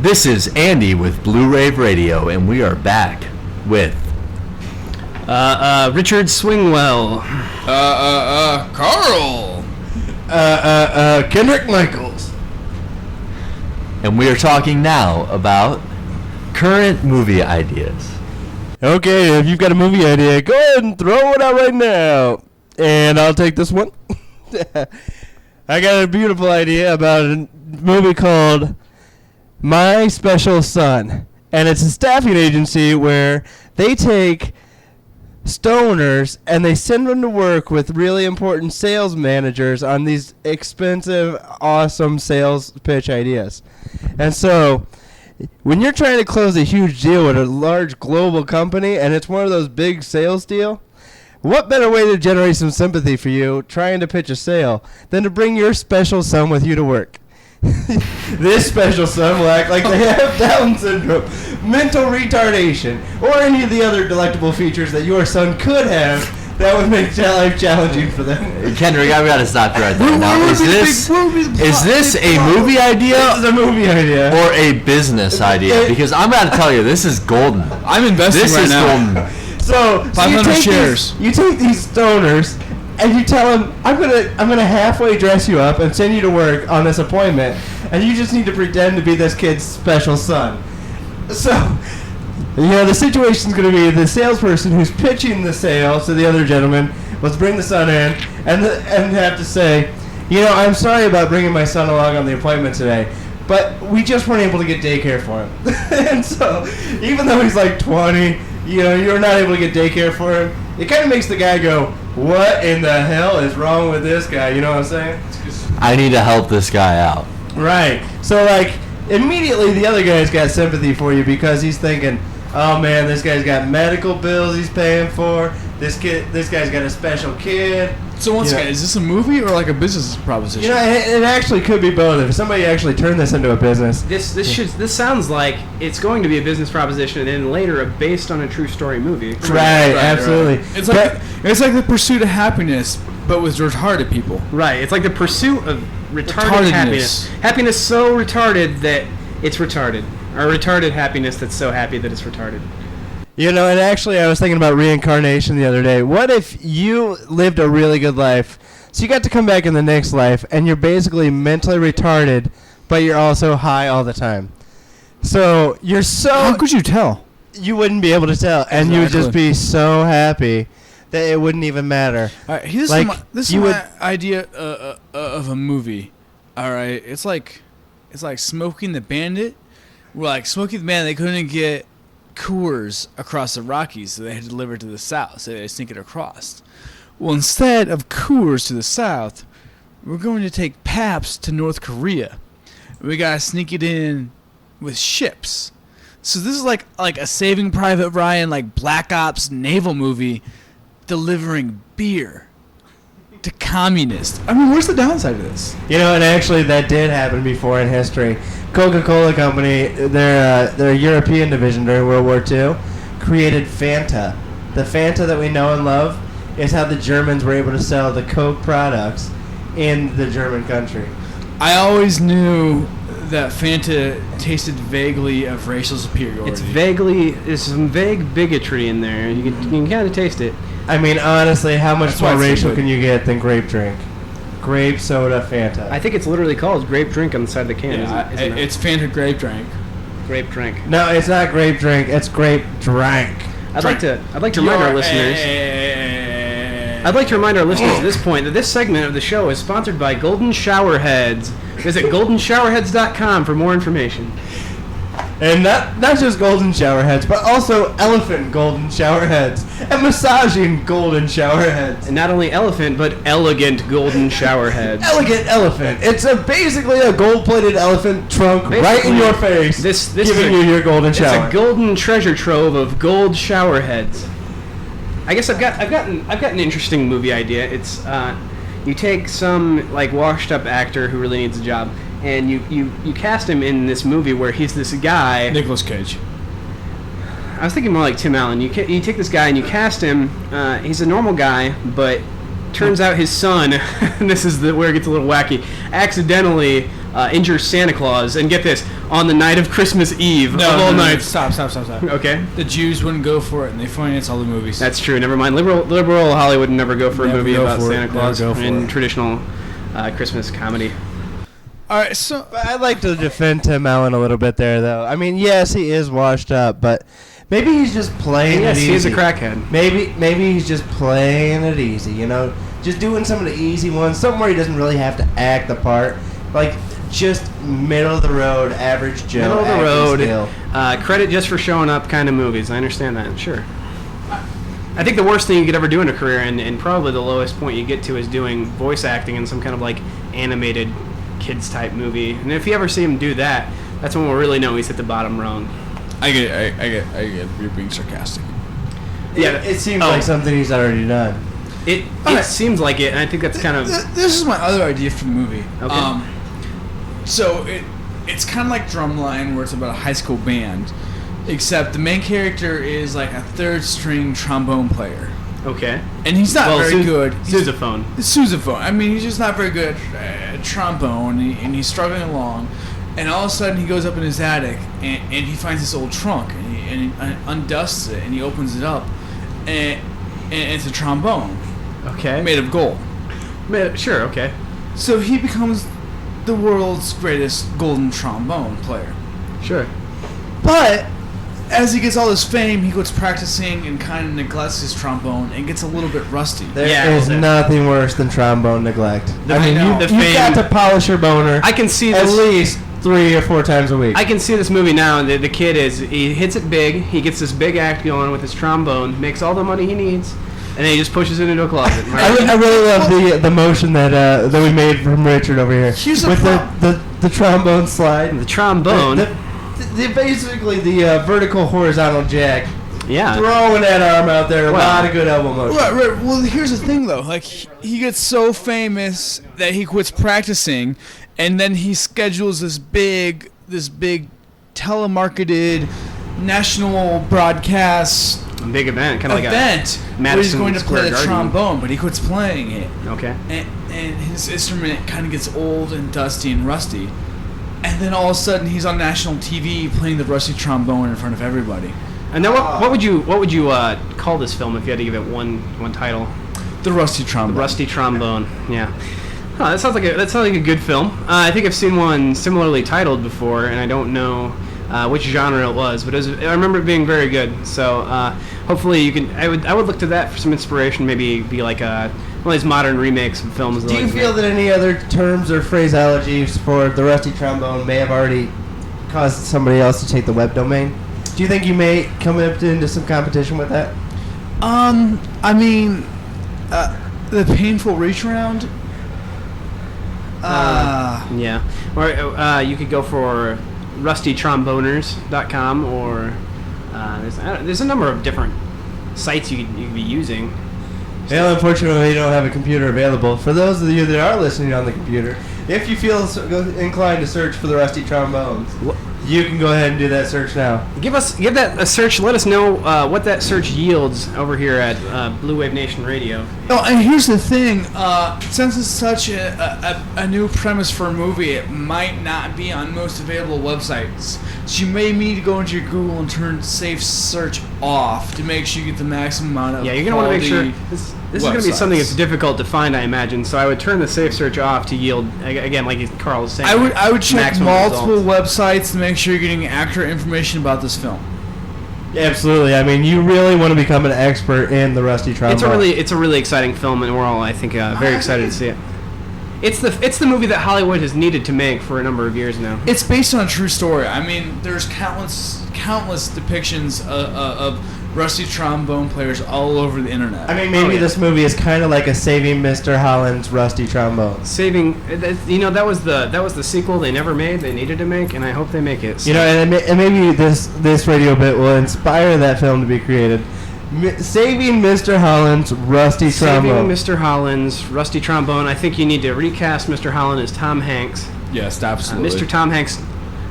[SPEAKER 4] This is Andy with Blue Wave Radio, and we are back with
[SPEAKER 3] Richard Swingwhele.
[SPEAKER 2] Carl.
[SPEAKER 1] Kendrick Michaels.
[SPEAKER 4] and we are talking now about current movie ideas.
[SPEAKER 1] Okay, if you've got a movie idea, go ahead and throw it out right now. And I'll take this one. I got a beautiful idea about a movie called My Special Son. And it's a staffing agency where they take stoners and they send them to work with really important sales managers on these expensive, awesome sales pitch ideas. And so when you're trying to close a huge deal with a large global company and it's one of those big sales deal, what better way to generate some sympathy for you trying to pitch a sale than to bring your special son with you to work? This special son will act like they have Down syndrome, mental retardation, or any of the other delectable features that your son could have that would make life challenging for them.
[SPEAKER 4] Kendrick, I've got to stop you right there. Now, is this a movie idea
[SPEAKER 1] This is a movie idea.
[SPEAKER 4] or a business idea? Because I'm about to tell you, this is golden.
[SPEAKER 2] I'm investing
[SPEAKER 4] This
[SPEAKER 2] right
[SPEAKER 4] is
[SPEAKER 2] now.
[SPEAKER 4] golden.
[SPEAKER 1] So you
[SPEAKER 2] 500
[SPEAKER 1] take
[SPEAKER 2] shares.
[SPEAKER 1] you take these stoners and you tell them, I'm gonna halfway dress you up and send you to work on this appointment, and you just need to pretend to be this kid's special son. So, the situation's gonna be the salesperson who's pitching the sale to the other gentleman. Let's bring the son in and have to say, I'm sorry about bringing my son along on the appointment today, but we just weren't able to get daycare for him. And so, even though he's like 20, you're not able to get daycare for him. It kind of makes the guy go, what in the hell is wrong with this guy? You know what I'm saying?
[SPEAKER 4] I need to help this guy out.
[SPEAKER 1] Right. So, immediately the other guy's got sympathy for you because he's thinking, oh, man, this guy's got medical bills he's paying for. This guy's got a special kid.
[SPEAKER 2] So once again, is this a movie or like a business proposition?
[SPEAKER 1] It actually could be both. If somebody actually turned this into a business.
[SPEAKER 3] This sounds like it's going to be a business proposition and then later a based on a true story movie.
[SPEAKER 1] Right, absolutely.
[SPEAKER 2] Right. It's like the pursuit of happiness, but with retarded people.
[SPEAKER 3] Right. It's like the pursuit of retarded happiness. Happiness so retarded that it's retarded. Or retarded happiness that's so happy that it's retarded.
[SPEAKER 1] And actually I was thinking about reincarnation the other day. What if you lived a really good life, so you got to come back in the next life, and you're basically mentally retarded, but you're also high all the time? So you're so...
[SPEAKER 2] How could you tell?
[SPEAKER 1] You wouldn't be able to tell, and you would just be so happy that it wouldn't even matter.
[SPEAKER 2] All right, this is my idea of a movie. All right, it's like Smoking the Bandit. Smoking the Bandit, they couldn't get Coors across the Rockies, so they had to deliver it to the south, so they had to sneak it across. Well, instead of Coors to the south, we're going to take Pabst to North Korea. We gotta sneak it in with ships. So this is like a Saving Private Ryan, like Black Ops naval movie, delivering beer to communists. I mean, where's the downside of this?
[SPEAKER 1] You know, and actually that did happen before in history. Coca-Cola Company, their European division during World War II, created Fanta. The Fanta that we know and love is how the Germans were able to sell the Coke products in the German country.
[SPEAKER 2] I always knew that Fanta tasted vaguely of racial superiority.
[SPEAKER 3] There's some vague bigotry in there. You can kind of taste it.
[SPEAKER 1] I mean, honestly, how much
[SPEAKER 2] That's why
[SPEAKER 1] more
[SPEAKER 2] it's so
[SPEAKER 1] racial
[SPEAKER 2] good.
[SPEAKER 1] can you get than grape drink? Grape soda Fanta.
[SPEAKER 3] I think it's literally called grape drink on the side of the can.
[SPEAKER 2] Yeah,
[SPEAKER 3] isn't it?
[SPEAKER 2] it's Fanta grape drink.
[SPEAKER 3] Grape drink.
[SPEAKER 1] No, it's not grape drink. It's grape drank.
[SPEAKER 3] I'd like to remind our listeners. I'd like to remind our listeners at this point that this segment of the show is sponsored by Golden Shower Heads. Visit goldenshowerheads.com for more information.
[SPEAKER 1] And not just golden shower heads, but also elephant golden shower heads and massaging golden shower heads.
[SPEAKER 3] And not only elephant, but elegant golden shower heads.
[SPEAKER 1] Elegant elephant. It's basically a gold-plated elephant trunk right in your face,
[SPEAKER 3] This
[SPEAKER 1] giving you your golden shower.
[SPEAKER 3] It's a golden treasure trove of gold shower heads. I guess I've got an interesting movie idea. It's you take some like washed up actor who really needs a job, and you cast him in this movie where he's this guy.
[SPEAKER 2] Nicolas Cage.
[SPEAKER 3] I was thinking more like Tim Allen. You take this guy and you cast him. He's a normal guy, but turns out his son, and this is where it gets a little wacky, accidentally injures Santa Claus. And get this, on the night of Christmas Eve of all nights.
[SPEAKER 2] Stop.
[SPEAKER 3] Okay.
[SPEAKER 2] The Jews wouldn't go for it, and they finance all the movies.
[SPEAKER 3] That's true. Never mind. Liberal Hollywood would never go for a
[SPEAKER 2] Never
[SPEAKER 3] movie
[SPEAKER 2] go
[SPEAKER 3] about
[SPEAKER 2] for it.
[SPEAKER 3] Santa Claus
[SPEAKER 2] Never go for
[SPEAKER 3] in
[SPEAKER 2] it.
[SPEAKER 3] traditional Christmas comedy.
[SPEAKER 2] All right, so
[SPEAKER 1] But I'd like to defend Tim Allen a little bit there, though. I mean, yes, he is washed up, but maybe he's just playing
[SPEAKER 3] Yes,
[SPEAKER 1] it easy.
[SPEAKER 3] he's a crackhead.
[SPEAKER 1] Maybe he's just playing it easy, you know? Just doing some of the easy ones, something where he doesn't really have to act the part. Like, just middle-of-the-road, average Joe
[SPEAKER 3] Middle of the
[SPEAKER 1] acting
[SPEAKER 3] road,
[SPEAKER 1] skill.
[SPEAKER 3] credit just for showing up kind of movies. I understand that, sure. I think the worst thing you could ever do in a career, and probably the lowest point you get to, is doing voice acting in some kind of like animated kids type movie. And if you ever see him do that, that's when we'll really know he's hit the bottom rung.
[SPEAKER 2] I get. You're being sarcastic.
[SPEAKER 3] Yeah,
[SPEAKER 1] It seems like something he's already done.
[SPEAKER 3] It
[SPEAKER 2] Alright.
[SPEAKER 3] seems like it, and I think that's kind of
[SPEAKER 2] This is my other idea for the movie.
[SPEAKER 3] Okay.
[SPEAKER 2] So it's kind of like Drumline, where it's about a high school band, except the main character is like a third string trombone player,
[SPEAKER 3] okay.
[SPEAKER 2] and he's not very good.
[SPEAKER 3] Sousaphone.
[SPEAKER 2] Sousaphone. I mean, he's just not very good at trombone, and he's struggling along. And all of a sudden, he goes up in his attic, and he finds this old trunk, and he undusts it, and he opens it up, and it's a trombone
[SPEAKER 3] Okay.
[SPEAKER 2] made of gold.
[SPEAKER 3] Sure. Okay.
[SPEAKER 2] So he becomes the world's greatest golden trombone player.
[SPEAKER 3] Sure.
[SPEAKER 2] But as he gets all this fame, he quits practicing and kind of neglects his trombone and gets a little bit rusty.
[SPEAKER 1] There
[SPEAKER 3] Yeah,
[SPEAKER 1] is
[SPEAKER 3] well,
[SPEAKER 1] nothing worse than trombone neglect. I mean,
[SPEAKER 2] know.
[SPEAKER 1] you've got to polish your boner
[SPEAKER 3] I can see
[SPEAKER 1] at
[SPEAKER 3] this.
[SPEAKER 1] least 3 or 4 times a week.
[SPEAKER 3] I can see this movie now. The kid he hits it big. He gets this big act going with his trombone, makes all the money he needs, and then he just pushes it into a closet.
[SPEAKER 1] I really love the motion that we made from Richard over here
[SPEAKER 2] Here's the
[SPEAKER 1] with the trombone slide.
[SPEAKER 3] The trombone.
[SPEAKER 1] Basically the vertical horizontal jack,
[SPEAKER 3] Yeah.
[SPEAKER 1] throwing that arm out there, a
[SPEAKER 3] Well,
[SPEAKER 1] lot of good elbow motion.
[SPEAKER 2] Right. Well, here's the thing, though. Like, he gets so famous that he quits practicing, and then he schedules this big telemarketed national broadcast
[SPEAKER 3] Big event, kind of like
[SPEAKER 2] event where he's
[SPEAKER 3] Madison
[SPEAKER 2] going to
[SPEAKER 3] Square
[SPEAKER 2] play the
[SPEAKER 3] Garden.
[SPEAKER 2] trombone, but he quits playing it.
[SPEAKER 3] Okay.
[SPEAKER 2] And his instrument kind of gets old and dusty and rusty. And then all of a sudden, he's on national TV playing the rusty trombone in front of everybody.
[SPEAKER 3] And then what would you call this film if you had to give it one title?
[SPEAKER 2] The rusty trombone.
[SPEAKER 3] The Rusty Trombone. Yeah. Huh, that sounds like a good film. I think I've seen one similarly titled before, and I don't know which genre it was, but I remember it being very good. So hopefully you can. I would look to that for some inspiration. Maybe be like one of these modern remakes of films.
[SPEAKER 1] Do you feel that any other terms or phraseologies for the rusty trombone may have already caused somebody else to take the web domain? Do you think you may come up into some competition with that?
[SPEAKER 2] I mean, the painful reach around.
[SPEAKER 3] Yeah. Or you could go for rustytromboners.com, or there's a number of different sites you could be using.
[SPEAKER 1] Well, unfortunately, we don't have a computer available. For those of you that are listening on the computer, if you feel inclined to search for the Rusty Trombones, you can go ahead and do that search now.
[SPEAKER 3] Give that a search. Let us know what that search yields over here at Blue Wave Nation Radio.
[SPEAKER 2] Oh, and here's the thing. Since it's such a new premise for a movie, it might not be on most available websites. So you may need to go into your Google and turn Safe Search off to make sure you get the maximum amount of
[SPEAKER 3] you're going to want to make sure this is going to be something that's difficult to find, I imagine. So I would turn the Safe Search off to yield, again, like Carl was saying.
[SPEAKER 2] I would check multiple
[SPEAKER 3] results.
[SPEAKER 2] websites to make sure you're getting accurate information about this film.
[SPEAKER 1] Yeah, absolutely. I mean, you really want to become an expert in the Rusty Trombone.
[SPEAKER 3] It's a really exciting film, and we're all, I think, very excited to see it. It's the movie that Hollywood has needed to make for a number of years now.
[SPEAKER 2] It's based on a true story. I mean, there's countless depictions of rusty trombone players all over the internet.
[SPEAKER 1] I mean, maybe this movie is kind of like a Saving Mr. Holland's Rusty Trombone.
[SPEAKER 3] That was the sequel they never made. They needed to make, and I hope they make it. So.
[SPEAKER 1] And maybe this radio bit will inspire that film to be created. Saving Mr. Holland's Rusty Trombone.
[SPEAKER 3] Saving Mr. Holland's Rusty Trombone. I think you need to recast Mr. Holland as Tom Hanks.
[SPEAKER 2] Yes, absolutely.
[SPEAKER 3] Mr. Tom Hanks,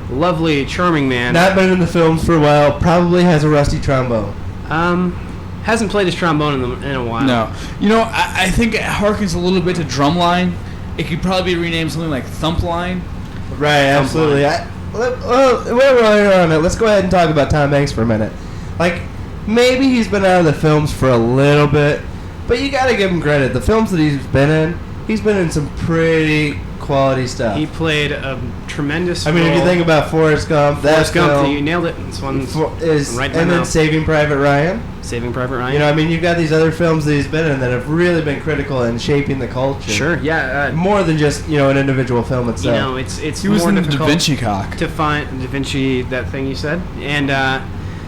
[SPEAKER 3] lovely, charming man.
[SPEAKER 1] Not been in the films for a while. Probably has a rusty trombone.
[SPEAKER 3] Hasn't played his trombone in a while.
[SPEAKER 2] No. I think it harkens a little bit to Drumline. It could probably be renamed something like Thumpline.
[SPEAKER 1] Right, absolutely. Well, we're on it. Let's go ahead and talk about Tom Hanks for a minute. Like, maybe he's been out of the films for a little bit, but you gotta give him credit. The films that he's been in some pretty quality stuff.
[SPEAKER 3] He played a tremendous
[SPEAKER 1] role.
[SPEAKER 3] if
[SPEAKER 1] you think about Forrest Gump,
[SPEAKER 3] you nailed it. This one's right
[SPEAKER 1] and then Saving Private Ryan.
[SPEAKER 3] Saving Private Ryan.
[SPEAKER 1] You've got these other films that he's been in that have really been critical in shaping the culture.
[SPEAKER 3] Sure, yeah.
[SPEAKER 1] More than just, an individual film itself.
[SPEAKER 3] It's
[SPEAKER 2] he was
[SPEAKER 3] more
[SPEAKER 2] in the
[SPEAKER 3] difficult
[SPEAKER 2] Da Vinci Clock.
[SPEAKER 3] to find Da Vinci, that thing you said, and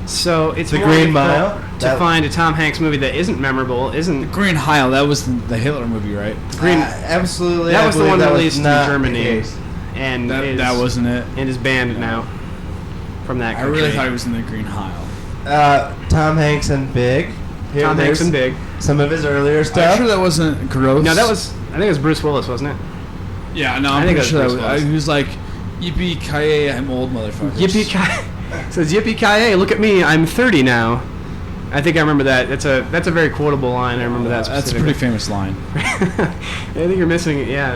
[SPEAKER 3] so it's
[SPEAKER 1] The
[SPEAKER 3] more
[SPEAKER 1] Green
[SPEAKER 3] difficult
[SPEAKER 1] Mile
[SPEAKER 3] to find a Tom Hanks movie that isn't memorable, isn't
[SPEAKER 2] Green Heil, that was the Hitler movie, right?
[SPEAKER 1] Absolutely.
[SPEAKER 3] That was the one released in
[SPEAKER 1] not
[SPEAKER 3] Germany, and
[SPEAKER 2] that wasn't it.
[SPEAKER 3] And is banned now from that country.
[SPEAKER 2] I really thought he was in the Green Heil.
[SPEAKER 1] Tom Hanks and Big.
[SPEAKER 3] Hanks and Big.
[SPEAKER 1] Some of his earlier stuff.
[SPEAKER 2] I'm sure that wasn't gross.
[SPEAKER 3] No, I think it was Bruce Willis, wasn't it?
[SPEAKER 2] Yeah, no, I'm pretty sure he was like, yippee-ki-yay, I'm old, motherfuckers.
[SPEAKER 3] Yippee-ki-yay. It says, yippee-ki-yay, look at me, I'm 30 now. I think I remember that. That's a very quotable line. I remember that
[SPEAKER 2] specifically. That's a pretty famous line.
[SPEAKER 3] I think you're missing it, yeah.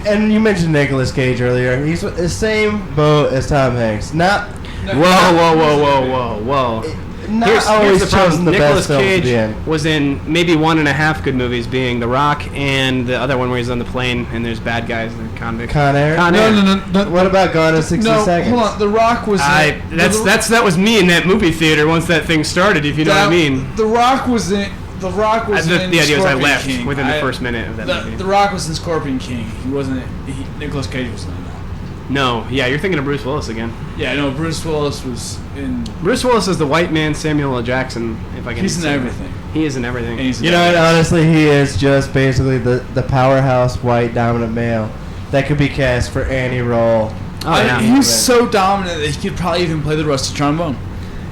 [SPEAKER 1] And you mentioned Nicolas Cage earlier. He's the same boat as Tom Hanks.
[SPEAKER 3] Whoa.
[SPEAKER 1] Here's the problem.
[SPEAKER 3] Nicolas Cage was in maybe 1.5 good movies, being The Rock and the other one where he's on the plane and there's bad guys and convicts.
[SPEAKER 1] Con Air?
[SPEAKER 2] No.
[SPEAKER 1] What about Gone in 60 Seconds?
[SPEAKER 2] Hold on. The Rock was
[SPEAKER 3] that was me in that movie theater once that thing started, if you know what I mean.
[SPEAKER 2] The Rock was in
[SPEAKER 3] the idea was I left
[SPEAKER 2] King.
[SPEAKER 3] within the first minute of that movie.
[SPEAKER 2] The Rock was in Scorpion King. He wasn't. Nicolas Cage was in that.
[SPEAKER 3] No, yeah, you're thinking of Bruce Willis again.
[SPEAKER 2] Yeah, no, Bruce Willis was in.
[SPEAKER 3] Bruce Willis is the white man Samuel L. Jackson, if I can.
[SPEAKER 2] He's in everything.
[SPEAKER 3] He is in everything.
[SPEAKER 1] And honestly, he is just basically the powerhouse white dominant male that could be cast for any role.
[SPEAKER 3] Oh yeah,
[SPEAKER 2] he's so dominant that he could probably even play the rusty trombone.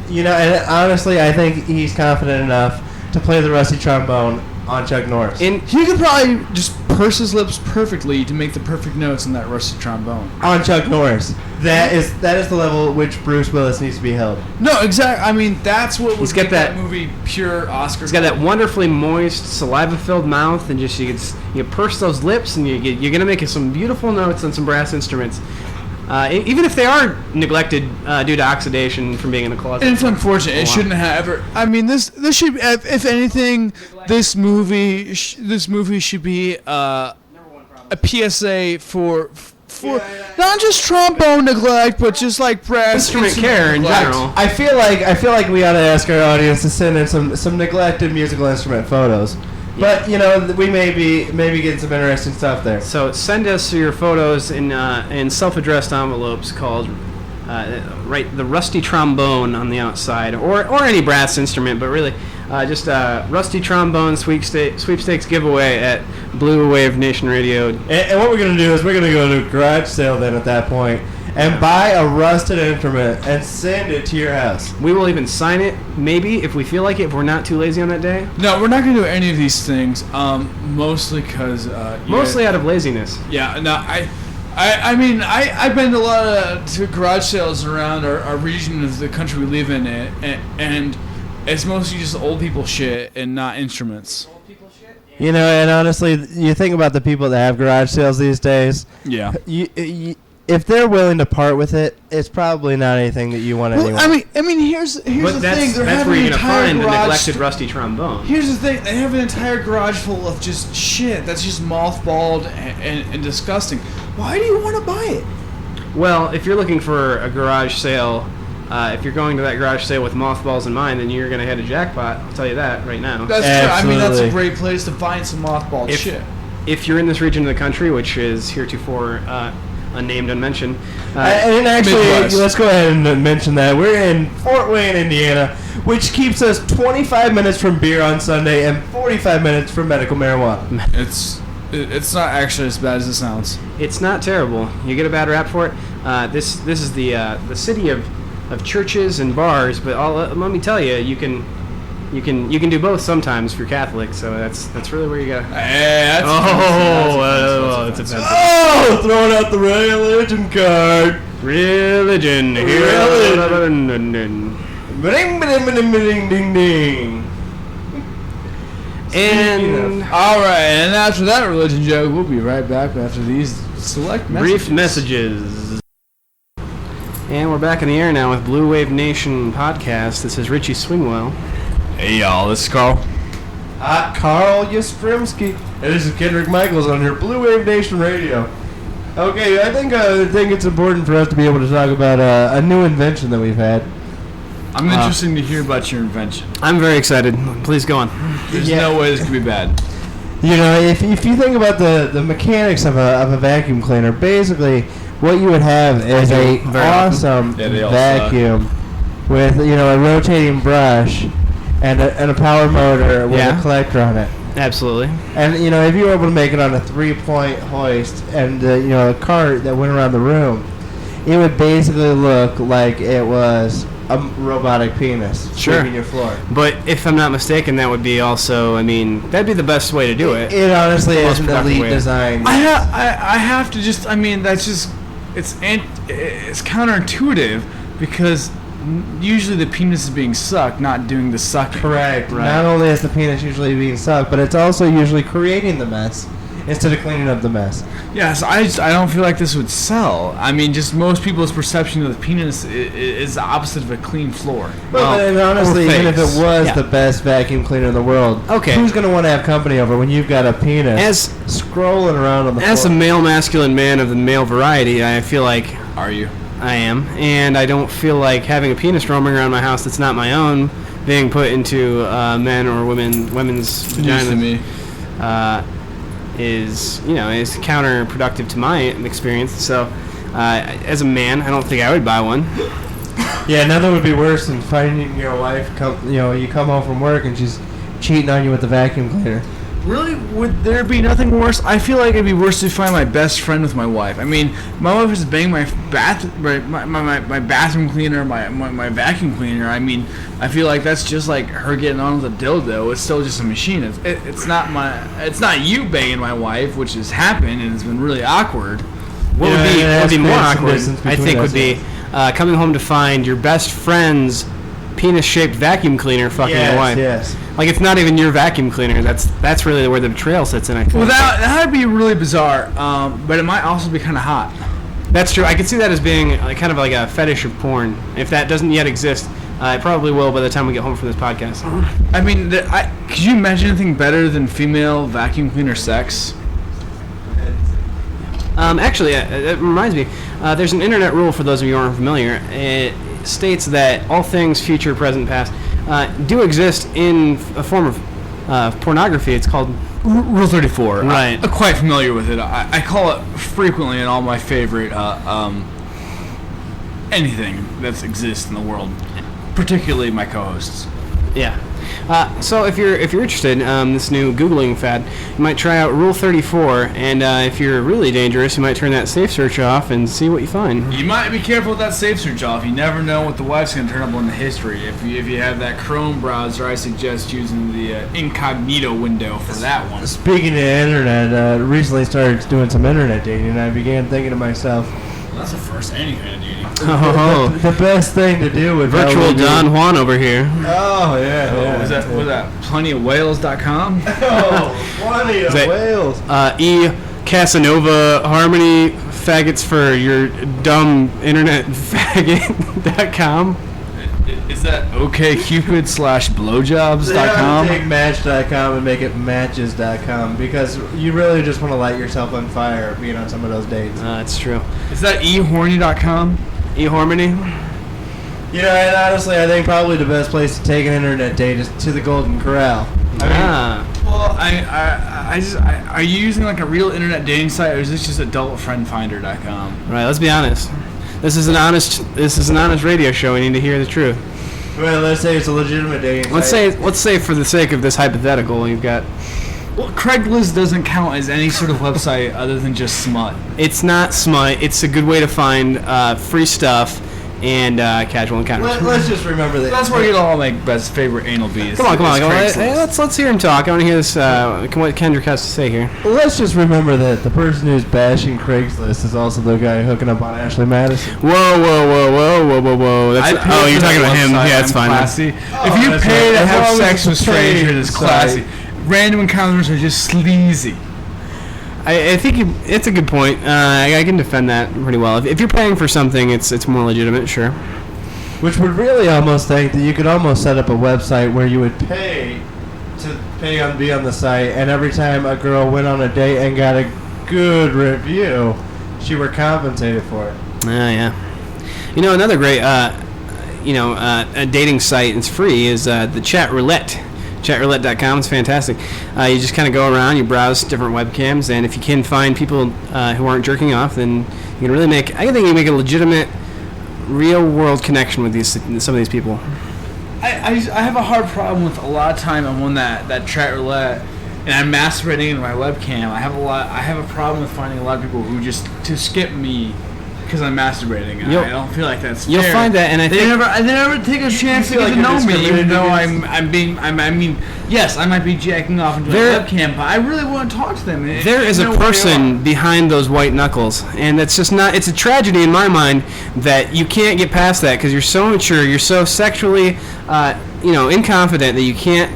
[SPEAKER 1] And honestly, I think he's confident enough to play the rusty trombone on Chuck Norris.
[SPEAKER 2] And he could probably just purse his lips perfectly to make the perfect notes on that rusty trombone.
[SPEAKER 1] On Chuck Norris. That is the level at which Bruce Willis needs to be held.
[SPEAKER 2] No, exactly. I mean, that's what would make that movie pure Oscar.
[SPEAKER 3] He's got that wonderfully moist, saliva-filled mouth, and just you purse those lips, and you're gonna make some beautiful notes on some brass instruments. Even if they are neglected due to oxidation from being in the closet.
[SPEAKER 2] And it's unfortunate. It shouldn't have ever. I mean, this should, if anything, this movie should be a PSA for not just trombone neglect, but just like brass
[SPEAKER 3] instrument care in general.
[SPEAKER 1] I feel like we ought to ask our audience to send in some neglected musical instrument photos. But we may be getting some interesting stuff there.
[SPEAKER 3] So send us your photos in self-addressed envelopes called the rusty trombone on the outside, or any brass instrument, but really just rusty trombone sweepstakes giveaway at Blue Wave Nation Radio.
[SPEAKER 1] And what we're gonna do is we're gonna go to a garage sale then at that point, and buy a rusted instrument and send it to your house.
[SPEAKER 3] We will even sign it, maybe, if we feel like it, if we're not too lazy on that day.
[SPEAKER 2] No, we're not going to do any of these things, mostly because...
[SPEAKER 3] Mostly out of laziness.
[SPEAKER 2] Yeah, no, I mean, I've been to a lot to garage sales around our region of the country we live in, and it's mostly just old people shit and not instruments.
[SPEAKER 1] You know, and honestly, you think about the people that have garage sales these days.
[SPEAKER 2] Yeah.
[SPEAKER 1] If they're willing to part with it, it's probably not anything that you want anyway.
[SPEAKER 2] I mean, here's
[SPEAKER 3] But
[SPEAKER 2] the thing.
[SPEAKER 3] that's where you're going to find the neglected rusty trombone.
[SPEAKER 2] Here's the thing. They have an entire garage full of just shit that's just mothballed and disgusting. Why do you want to buy it?
[SPEAKER 3] Well, if you're looking for a garage sale, if you're going to that garage sale with mothballs in mind, then you're going to hit a jackpot. I'll tell you that right now.
[SPEAKER 2] That's true. I mean, that's a
[SPEAKER 1] Absolutely.
[SPEAKER 2] great place to find some mothballed shit.
[SPEAKER 3] If you're in this region of the country, which is heretofore unnamed, unmentioned.
[SPEAKER 1] And actually,
[SPEAKER 2] Midwest.
[SPEAKER 1] let's go ahead and mention that. We're in Fort Wayne, Indiana, which keeps us 25 minutes from beer on Sunday and 45 minutes from medical marijuana.
[SPEAKER 2] It's not actually as bad as it sounds.
[SPEAKER 3] It's not terrible. You get a bad rap for it. This is the city of churches and bars, but let me tell you, you can do both sometimes if you're Catholic. So that's really where you go.
[SPEAKER 2] That's
[SPEAKER 3] It's offensive.
[SPEAKER 1] Oh, throwing out the religion card.
[SPEAKER 3] Religion.
[SPEAKER 1] Bing, bing, bing, bing, ding, ding.
[SPEAKER 3] And
[SPEAKER 2] all right, and after that religion joke, we'll be right back after these select messages.
[SPEAKER 3] brief messages. And we're back in the air now with BlueWaveNation podcast. This is Richie Suingwhele.
[SPEAKER 2] Hey y'all, this is Carl.
[SPEAKER 1] Carl Yastrzemski. And this is Kendrick Michaels on your Blue Wave Nation Radio. Okay, I think it's important for us to be able to talk about a new invention that we've had.
[SPEAKER 2] I'm interested to hear about your invention.
[SPEAKER 3] I'm very excited. Please go on.
[SPEAKER 2] There's
[SPEAKER 1] Yeah.
[SPEAKER 2] no way this could be bad.
[SPEAKER 1] You know, if you think about the mechanics of a vacuum cleaner, basically what you would have is a
[SPEAKER 3] Very
[SPEAKER 1] awesome
[SPEAKER 2] Yeah, they all
[SPEAKER 1] vacuum with a rotating brush and a power motor with
[SPEAKER 3] Yeah.
[SPEAKER 1] a collector on it.
[SPEAKER 3] Absolutely.
[SPEAKER 1] And if you were able to make it on a 3-point hoist and a cart that went around the room, it would basically look like it was a robotic penis
[SPEAKER 3] Sure.
[SPEAKER 1] sweeping your floor.
[SPEAKER 3] But if I'm not mistaken, that would be also, that'd be the best way to do it.
[SPEAKER 1] It honestly
[SPEAKER 3] The most
[SPEAKER 1] is an
[SPEAKER 3] productive
[SPEAKER 1] elite
[SPEAKER 3] way.
[SPEAKER 1] design.
[SPEAKER 2] I have to just. I mean, that's just. It's counterintuitive because usually the penis is being sucked, not doing the sucking.
[SPEAKER 1] Correct.
[SPEAKER 3] Right.
[SPEAKER 1] Not only is the penis usually being sucked, but it's also usually creating the mess instead of cleaning up the mess.
[SPEAKER 2] Yes, I don't feel like this would sell. I mean, just most people's perception of the penis is the opposite of a clean floor.
[SPEAKER 1] But then honestly,
[SPEAKER 2] or
[SPEAKER 1] even if
[SPEAKER 2] face.
[SPEAKER 1] it was
[SPEAKER 3] Yeah.
[SPEAKER 1] the best vacuum cleaner in the world,
[SPEAKER 3] Okay.
[SPEAKER 1] who's going to want to have company over when you've got a penis
[SPEAKER 3] As
[SPEAKER 1] scrolling around on the
[SPEAKER 3] as a
[SPEAKER 1] floor?
[SPEAKER 3] male masculine man of the male variety, I feel like
[SPEAKER 2] Are you?
[SPEAKER 3] I am, and I don't feel like having a penis roaming around my house that's not my own being put into men or women's
[SPEAKER 2] News to
[SPEAKER 3] vaginas
[SPEAKER 2] me.
[SPEAKER 3] is counterproductive to my experience. So, as a man, I don't think I would buy one.
[SPEAKER 1] Yeah, nothing would be worse than finding your wife. You come home from work and she's cheating on you with the vacuum cleaner.
[SPEAKER 2] Really? Would there be nothing worse? I feel like it'd be worse to find my best friend with my wife. I mean, my wife is banging my bathroom cleaner, my vacuum cleaner. I mean, I feel like that's just like her getting on with a dildo. It's still just a machine. It's not you banging my wife, which has happened and it's been really awkward.
[SPEAKER 3] What
[SPEAKER 1] Yeah, it
[SPEAKER 3] would be
[SPEAKER 1] has
[SPEAKER 3] more
[SPEAKER 1] created some
[SPEAKER 3] awkward,
[SPEAKER 1] distance
[SPEAKER 3] I
[SPEAKER 1] between
[SPEAKER 3] think,
[SPEAKER 1] us,
[SPEAKER 3] would be coming home to find your best friend's penis-shaped vacuum cleaner fucking your wife.
[SPEAKER 1] Yes.
[SPEAKER 3] Like, it's not even your vacuum cleaner. That's really where the betrayal sits in, I think.
[SPEAKER 2] Well, that would be really bizarre, but it might also be kind of hot.
[SPEAKER 3] That's true. I could see that as being kind of like a fetish of porn. If that doesn't yet exist, it probably will by the time we get home from this podcast.
[SPEAKER 2] I mean, could you imagine anything better than female vacuum cleaner sex?
[SPEAKER 3] Actually, it reminds me, there's an internet rule for those of you who aren't familiar. It states that all things future, present, past do exist in a form of pornography. It's called
[SPEAKER 2] Rule 34.
[SPEAKER 3] Right.
[SPEAKER 2] I'm quite familiar with it. I call it frequently in all my favorite anything that exists in the world, particularly my co-hosts.
[SPEAKER 3] Yeah. So if you're interested in this new Googling fad, you might try out Rule 34, and if you're really dangerous, you might turn that safe search off and see what you find.
[SPEAKER 2] You might be careful with that safe search off. You never know what the wife's going to turn up on the history. If you have that Chrome browser, I suggest using the incognito window for that one.
[SPEAKER 1] Speaking of the internet, recently started doing some internet dating, and I began thinking to myself,
[SPEAKER 2] Well, that's the first any kind of dating.
[SPEAKER 1] the best thing to do would
[SPEAKER 3] Virtual
[SPEAKER 1] probably be-
[SPEAKER 3] Don Juan over here.
[SPEAKER 1] Oh yeah.
[SPEAKER 2] Was that plentyofwhales.com?
[SPEAKER 1] Oh, plenty of
[SPEAKER 3] that-
[SPEAKER 1] whales.
[SPEAKER 3] E. Casanova Harmony faggots for your dumb internet faggot.com.
[SPEAKER 2] Is that okcupid/blowjobs.com?
[SPEAKER 1] I would take Match.com and make it Matches.com because you really just want to light yourself on fire being on some of those dates.
[SPEAKER 3] That's true.
[SPEAKER 2] Is that ehorny.com?
[SPEAKER 3] eHarmony.
[SPEAKER 1] You know, and honestly, I think probably the best place to take an internet date is to the Golden Corral.
[SPEAKER 2] Well, are you using like a real internet dating site, or is this just adultfriendfinder.com?
[SPEAKER 3] Right. Let's be honest. This is an honest radio show. We need to hear the truth.
[SPEAKER 1] Well, let's say it's a legitimate dating
[SPEAKER 3] Let's
[SPEAKER 1] site.
[SPEAKER 3] say for the sake of this hypothetical, you've got.
[SPEAKER 2] Well, Craigslist doesn't count as any sort of website other than just smut.
[SPEAKER 3] It's not smut. It's a good way to find free stuff and casual encounters.
[SPEAKER 1] Let's just remember that.
[SPEAKER 2] That's where you get all my best favorite anal bees.
[SPEAKER 3] Come on.
[SPEAKER 2] Craigslist.
[SPEAKER 3] Hey, let's hear him talk. I want to hear this. What Kendrick has to say here.
[SPEAKER 1] Let's just remember that the person who's bashing Craigslist is also the guy hooking up on Ashley Madison.
[SPEAKER 3] Whoa. That's, you're talking about him. Yeah, it's fine.
[SPEAKER 2] Classy.
[SPEAKER 1] Oh,
[SPEAKER 2] If you
[SPEAKER 1] that's
[SPEAKER 2] pay
[SPEAKER 1] right.
[SPEAKER 2] to
[SPEAKER 1] As
[SPEAKER 2] have
[SPEAKER 1] long as
[SPEAKER 2] sex
[SPEAKER 1] it's
[SPEAKER 2] with
[SPEAKER 1] a paid
[SPEAKER 2] strangers, it's classy.
[SPEAKER 1] site.
[SPEAKER 2] Random encounters are just sleazy.
[SPEAKER 3] I think it's a good point. I can defend that pretty well. If you're paying for something, it's more legitimate, sure.
[SPEAKER 1] Which would really almost think that you could almost set up a website where you would pay to be on the site, and every time a girl went on a date and got a good review, she were compensated for it.
[SPEAKER 3] Yeah. You know, another great, a dating site that's free is the Chat Roulette. Chatroulette.com is fantastic. You just kind of go around, you browse different webcams, and if you can find people who aren't jerking off, then you can really make. I think you can make a legitimate, real-world connection with some of these people.
[SPEAKER 2] I have a hard problem with a lot of time I'm on that chat roulette and I'm masturbating into my webcam. I have a problem with finding a lot of people who just to skip me because I'm masturbating. I don't feel like that's
[SPEAKER 3] You'll
[SPEAKER 2] fair.
[SPEAKER 3] find that, and
[SPEAKER 2] they never take a chance to
[SPEAKER 1] feel
[SPEAKER 2] get
[SPEAKER 1] like
[SPEAKER 2] to
[SPEAKER 1] you're
[SPEAKER 2] know me, even
[SPEAKER 1] discriminating
[SPEAKER 2] though I mean, yes, I might be jacking off into
[SPEAKER 3] There-
[SPEAKER 2] a webcam, but I really want to talk to them.
[SPEAKER 3] There is a person behind those white knuckles, and that's just not. It's a tragedy in my mind that you can't get past that because you're so immature, you're so sexually, inconfident that you can't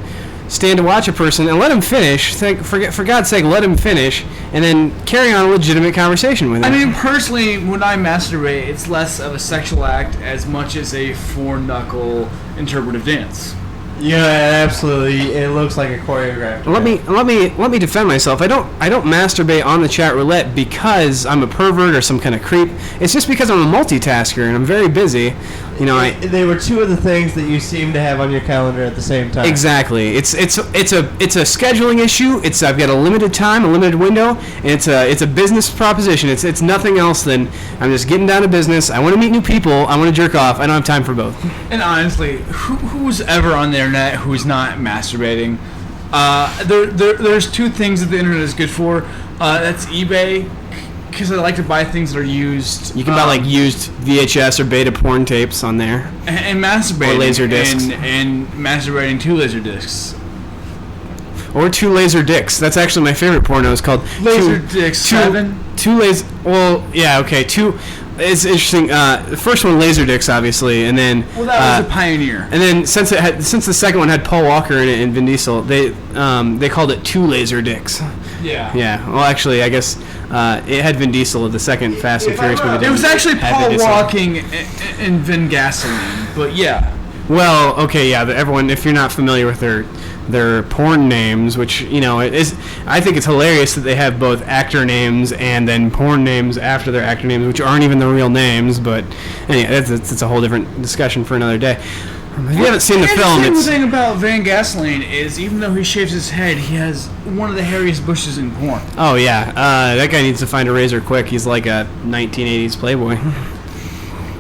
[SPEAKER 3] stand to watch a person and let him finish. For God's sake, let him finish, and then carry on a legitimate conversation with him.
[SPEAKER 2] I mean, personally, when I masturbate, it's less of a sexual act as much as a four-knuckle interpretive dance.
[SPEAKER 1] Yeah, absolutely. It looks like a choreographed.
[SPEAKER 3] Let me defend myself. I don't masturbate on the chat roulette because I'm a pervert or some kind of creep. It's just because I'm a multitasker and I'm very busy.
[SPEAKER 1] They were two of the things that you seem to have on your calendar at the same time.
[SPEAKER 3] Exactly. It's a scheduling issue. I've got a limited time, a limited window, and it's a business proposition. It's nothing else than I'm just getting down to business. I want to meet new people. I want to jerk off. I don't have time for both.
[SPEAKER 2] And honestly, who's ever on the internet who's not masturbating? There's two things that the internet is good for. That's eBay, because I like to buy things that are used.
[SPEAKER 3] You can buy like used VHS or beta porn tapes on there.
[SPEAKER 2] And masturbating.
[SPEAKER 3] Or laser discs.
[SPEAKER 2] And masturbating to laser discs.
[SPEAKER 3] Or two laser dicks. That's actually my favorite porno. It's called
[SPEAKER 2] Laser Dicks 7?
[SPEAKER 3] Two laser. Well, yeah, okay. Two. It's interesting. The first one, laser dicks, obviously, and then.
[SPEAKER 2] Well, that was a pioneer.
[SPEAKER 3] And then since the second one had Paul Walker in it and Vin Diesel, they called it two laser dicks.
[SPEAKER 2] Yeah.
[SPEAKER 3] Yeah. Well, actually, I guess it had Vin Diesel of the second Fast and Furious movie.
[SPEAKER 2] It was actually
[SPEAKER 3] Had Vin
[SPEAKER 2] Paul
[SPEAKER 3] Diesel.
[SPEAKER 2] Walking and Vin Gasoline, but yeah.
[SPEAKER 3] Well, okay, yeah. Everyone, if you're not familiar with their porn names, which I think it's hilarious that they have both actor names and then porn names after their actor names, which aren't even their real names. But anyway, that's a whole different discussion for another day. If you haven't seen the film,
[SPEAKER 2] The thing about Van Gasoline is, even though he shaves his head, he has one of the hairiest bushes in porn.
[SPEAKER 3] Oh yeah, that guy needs to find a razor quick. He's like a 1980s Playboy.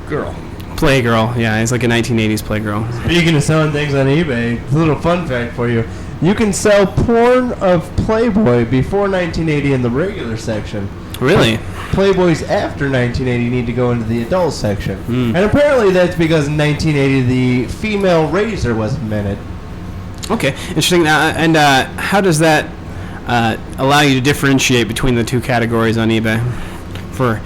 [SPEAKER 2] Girl.
[SPEAKER 3] Playgirl. Yeah, it's like a 1980s Playgirl.
[SPEAKER 1] Speaking of selling things on eBay, a little fun fact for you. You can sell porn of Playboy before 1980 in the regular section.
[SPEAKER 3] Really?
[SPEAKER 1] Playboys after 1980 need to go into the adult section. And apparently that's because in 1980 the female razor was invented.
[SPEAKER 3] Okay, interesting. And how does that allow you to differentiate between the two categories on eBay? For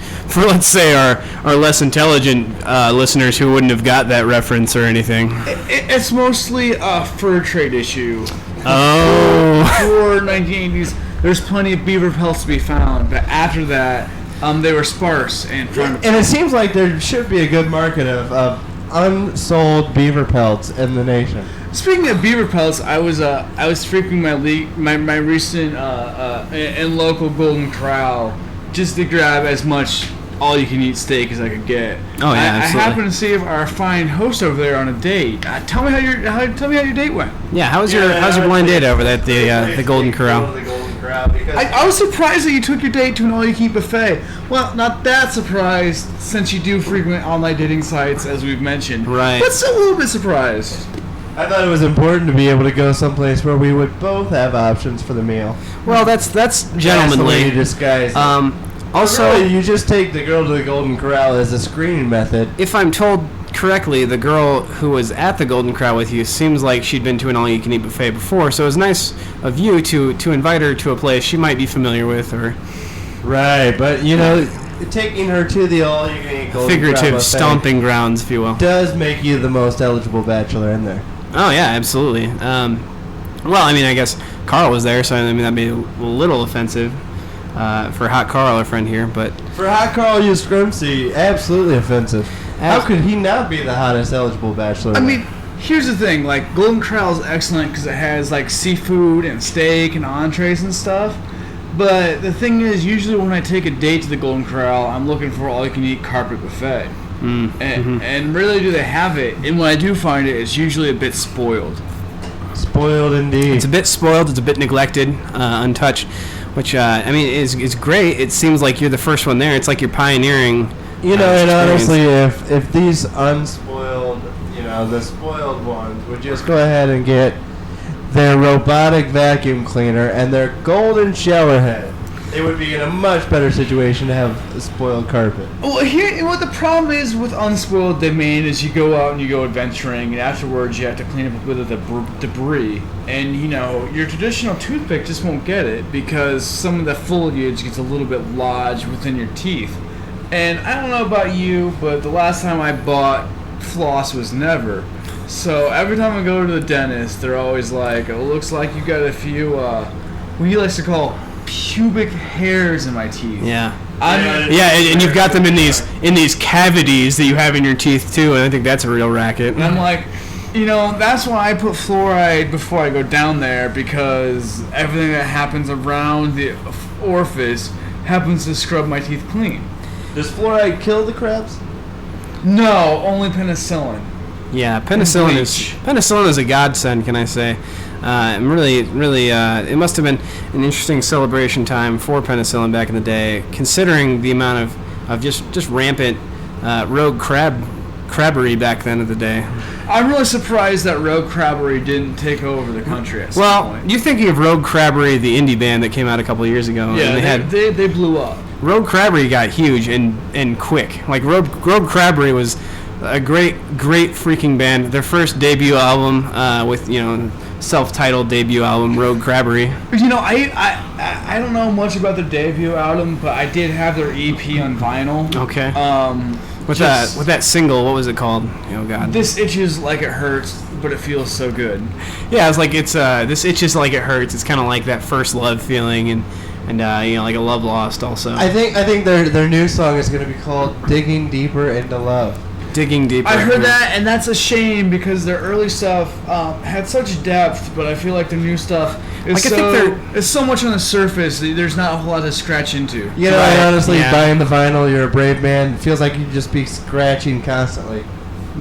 [SPEAKER 3] let's say our less intelligent listeners who wouldn't have got that reference or anything.
[SPEAKER 2] It's mostly a fur trade issue.
[SPEAKER 3] Oh.
[SPEAKER 2] For 1980s, there's plenty of beaver pelts to be found, but after that, they were sparse and
[SPEAKER 1] And it seems like there should be a good market of unsold beaver pelts in the nation.
[SPEAKER 2] Speaking of beaver pelts, I was freaking my recent and local Golden Corral just to grab as much all-you-can-eat steak as I could get.
[SPEAKER 3] Oh yeah,
[SPEAKER 2] I
[SPEAKER 3] absolutely.
[SPEAKER 2] happened to see our fine host over there on a date. Tell me how your date went.
[SPEAKER 3] Yeah, how's your blind date over at the Golden Corral?
[SPEAKER 2] I was surprised that you took your date to an all-you-can-eat buffet. Well, not that surprised since you do frequent online dating sites, as we've mentioned.
[SPEAKER 3] Right.
[SPEAKER 2] But still a little bit surprised.
[SPEAKER 1] I thought it was important to be able to go someplace where we would both have options for the meal.
[SPEAKER 3] Well, that's
[SPEAKER 1] That's the way
[SPEAKER 3] gentlemanly.
[SPEAKER 1] to disguise it.
[SPEAKER 3] Also,
[SPEAKER 1] Really, you just take the girl to the Golden Corral as a screening method.
[SPEAKER 3] if I'm told correctly, the girl who was at the Golden Corral with you seems like she'd been to an all-you-can-eat buffet before, so it was nice of you to invite her to a place she might be familiar with, or
[SPEAKER 1] Right, but taking her to the all-you-can-eat Golden Corral
[SPEAKER 3] figurative
[SPEAKER 1] buffet
[SPEAKER 3] stomping grounds, if you will.
[SPEAKER 1] does make you the most eligible bachelor in there.
[SPEAKER 3] Oh yeah, absolutely. Well, I mean, I guess Carl was there, so I mean that'd be a little offensive for Hot Carl, our friend here, but
[SPEAKER 1] For Hot Carl Scrimsey, absolutely offensive. How could he not be the hottest eligible bachelor?
[SPEAKER 2] I mean, here's the thing. Like, Golden Corral is excellent because it has, like, seafood and steak and entrees and stuff. But the thing is, usually when I take a date to the Golden Corral, I'm looking for all-you-can-eat carpet buffet. And rarely do they have it. And when I do find it, it's usually a bit spoiled.
[SPEAKER 1] spoiled indeed.
[SPEAKER 3] it's a bit spoiled, it's a bit neglected, untouched, which I mean is great. It seems like you're the first one there. It's like you're pioneering.
[SPEAKER 1] And
[SPEAKER 3] experience.
[SPEAKER 1] honestly, if these unspoiled, the spoiled ones would just go ahead and get their robotic vacuum cleaner and their golden shower head, they would be in a much better situation to have a spoiled carpet.
[SPEAKER 2] Well, what the problem is with unspoiled domain is you go out and you go adventuring, and afterwards you have to clean up a bit of the debris. And, your traditional toothpick just won't get it because some of the foliage gets a little bit lodged within your teeth. And I don't know about you, but the last time I bought floss was never. So every time I go to the dentist, they're always like, "Oh, looks like you got a few, what he likes to call pubic hairs in my teeth."
[SPEAKER 3] Yeah.
[SPEAKER 2] Yeah,
[SPEAKER 3] and you've got them in these cavities that you have in your teeth too, and I think that's a real racket.
[SPEAKER 2] And I'm like, that's why I put fluoride before I go down there, because everything that happens around the orifice happens to scrub my teeth clean.
[SPEAKER 1] Does fluoride kill the crabs?
[SPEAKER 2] No, only penicillin.
[SPEAKER 3] Yeah, penicillin is a godsend, can I say? And really, it must have been an interesting celebration time for penicillin back in the day, considering the amount of just rampant rogue crabbery back then of the day.
[SPEAKER 2] I'm really surprised that Rogue Crabbery didn't take over the country at some
[SPEAKER 3] Well,
[SPEAKER 2] point.
[SPEAKER 3] you're thinking of Rogue Crabbery, the indie band that came out a couple of years ago.
[SPEAKER 2] Yeah,
[SPEAKER 3] and
[SPEAKER 2] they blew up.
[SPEAKER 3] Rogue Crabbery got huge and quick. Like Rogue Crabbery was a great freaking band. Their first debut album, with self-titled debut album, Rogue Crabbery.
[SPEAKER 2] I don't know much about their debut album, but I did have their EP on vinyl.
[SPEAKER 3] Okay. With that single, what was it called? Oh God.
[SPEAKER 2] This itches like it hurts, but it feels so good.
[SPEAKER 3] Yeah, it's like this itches like it hurts. It's kind of like that first love feeling and like a love lost also.
[SPEAKER 1] I think their new song is going to be called "Digging Deeper into Love."
[SPEAKER 3] Digging deeper.
[SPEAKER 2] I heard that, and that's a shame because their early stuff had such depth, but I feel like their new stuff is it's so much on the surface. There's not a whole lot to scratch into.
[SPEAKER 1] And honestly, buying the vinyl, you're a brave man. It feels like you'd just be scratching constantly.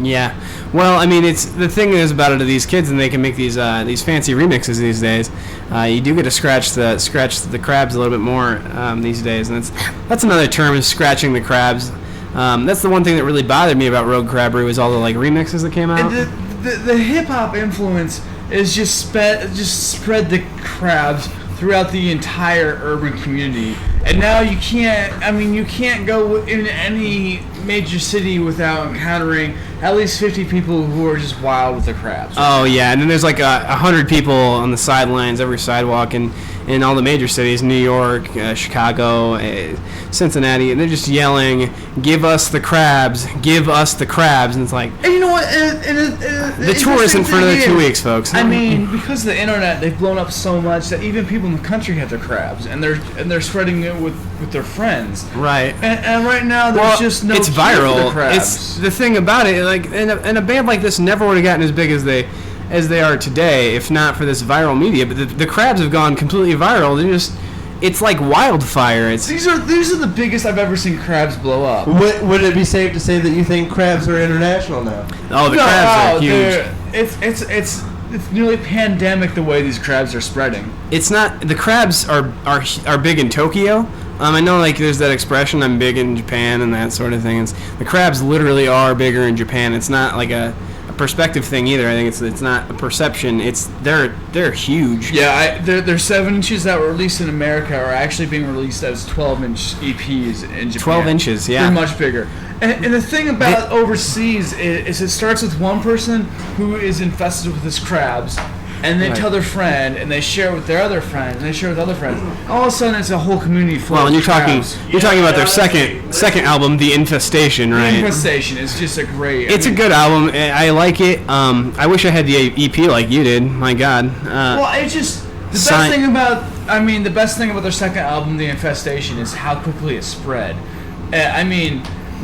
[SPEAKER 3] Yeah. Well, I mean, it's the thing is about it to these kids, and they can make these fancy remixes these days. You do get to scratch the crabs a little bit more these days, and that's another term, is scratching the crabs. That's the one thing that really bothered me about Rogue Crabbery was all the like remixes that came out.
[SPEAKER 5] And the hip hop influence is just spread the crabs throughout the entire urban community. And now you can't go in any major city without encountering at least 50 people who are just wild with the crabs.
[SPEAKER 3] Oh yeah, and then there's like 100 people on the sidelines, every sidewalk, in all the major cities, New York, Chicago, Cincinnati, and they're just yelling, "Give us the crabs! Give us the crabs!" And it's like,
[SPEAKER 5] And you know what?
[SPEAKER 3] the tour isn't for another 2 weeks, folks.
[SPEAKER 5] I mean, because of the internet, they've blown up so much that even people in the country have their crabs, and they're spreading it with their friends.
[SPEAKER 3] Right.
[SPEAKER 5] And right now, there's just no.
[SPEAKER 3] It's
[SPEAKER 5] cure for
[SPEAKER 3] viral.
[SPEAKER 5] the crabs.
[SPEAKER 3] It's the thing about it. Like, and a band like this never would have gotten as big as they are today, if not for this viral media. But the crabs have gone completely viral. It's like wildfire.
[SPEAKER 5] These are the biggest I've ever seen crabs blow up.
[SPEAKER 1] Would it be safe to say that you think crabs are international now?
[SPEAKER 3] Oh, the crabs are huge.
[SPEAKER 5] It's nearly pandemic the way these crabs are spreading.
[SPEAKER 3] It's not. The crabs are big in Tokyo. I know, like, there's that expression, "I'm big in Japan" and that sort of thing. The crabs literally are bigger in Japan. It's not like a perspective thing either. I think it's not a perception. They're huge.
[SPEAKER 5] Yeah, their 7 inches that were released in America are actually being released as 12-inch EPs in Japan.
[SPEAKER 3] 12 inches, yeah.
[SPEAKER 5] They're much bigger. And the thing about overseas is it starts with one person who is infested with this crabs, and they tell their friend, and they share with their other friend, and they share with other friends. All of a sudden, it's a whole community full
[SPEAKER 3] Well, and
[SPEAKER 5] of crabs.
[SPEAKER 3] you're talking about their second album, The Infestation, right?
[SPEAKER 5] The Infestation is just a great.
[SPEAKER 3] It's a good album. I like it. I wish I had the EP like you did. My God.
[SPEAKER 5] Well, it's just the best thing about their second album, The Infestation, is how quickly it spread.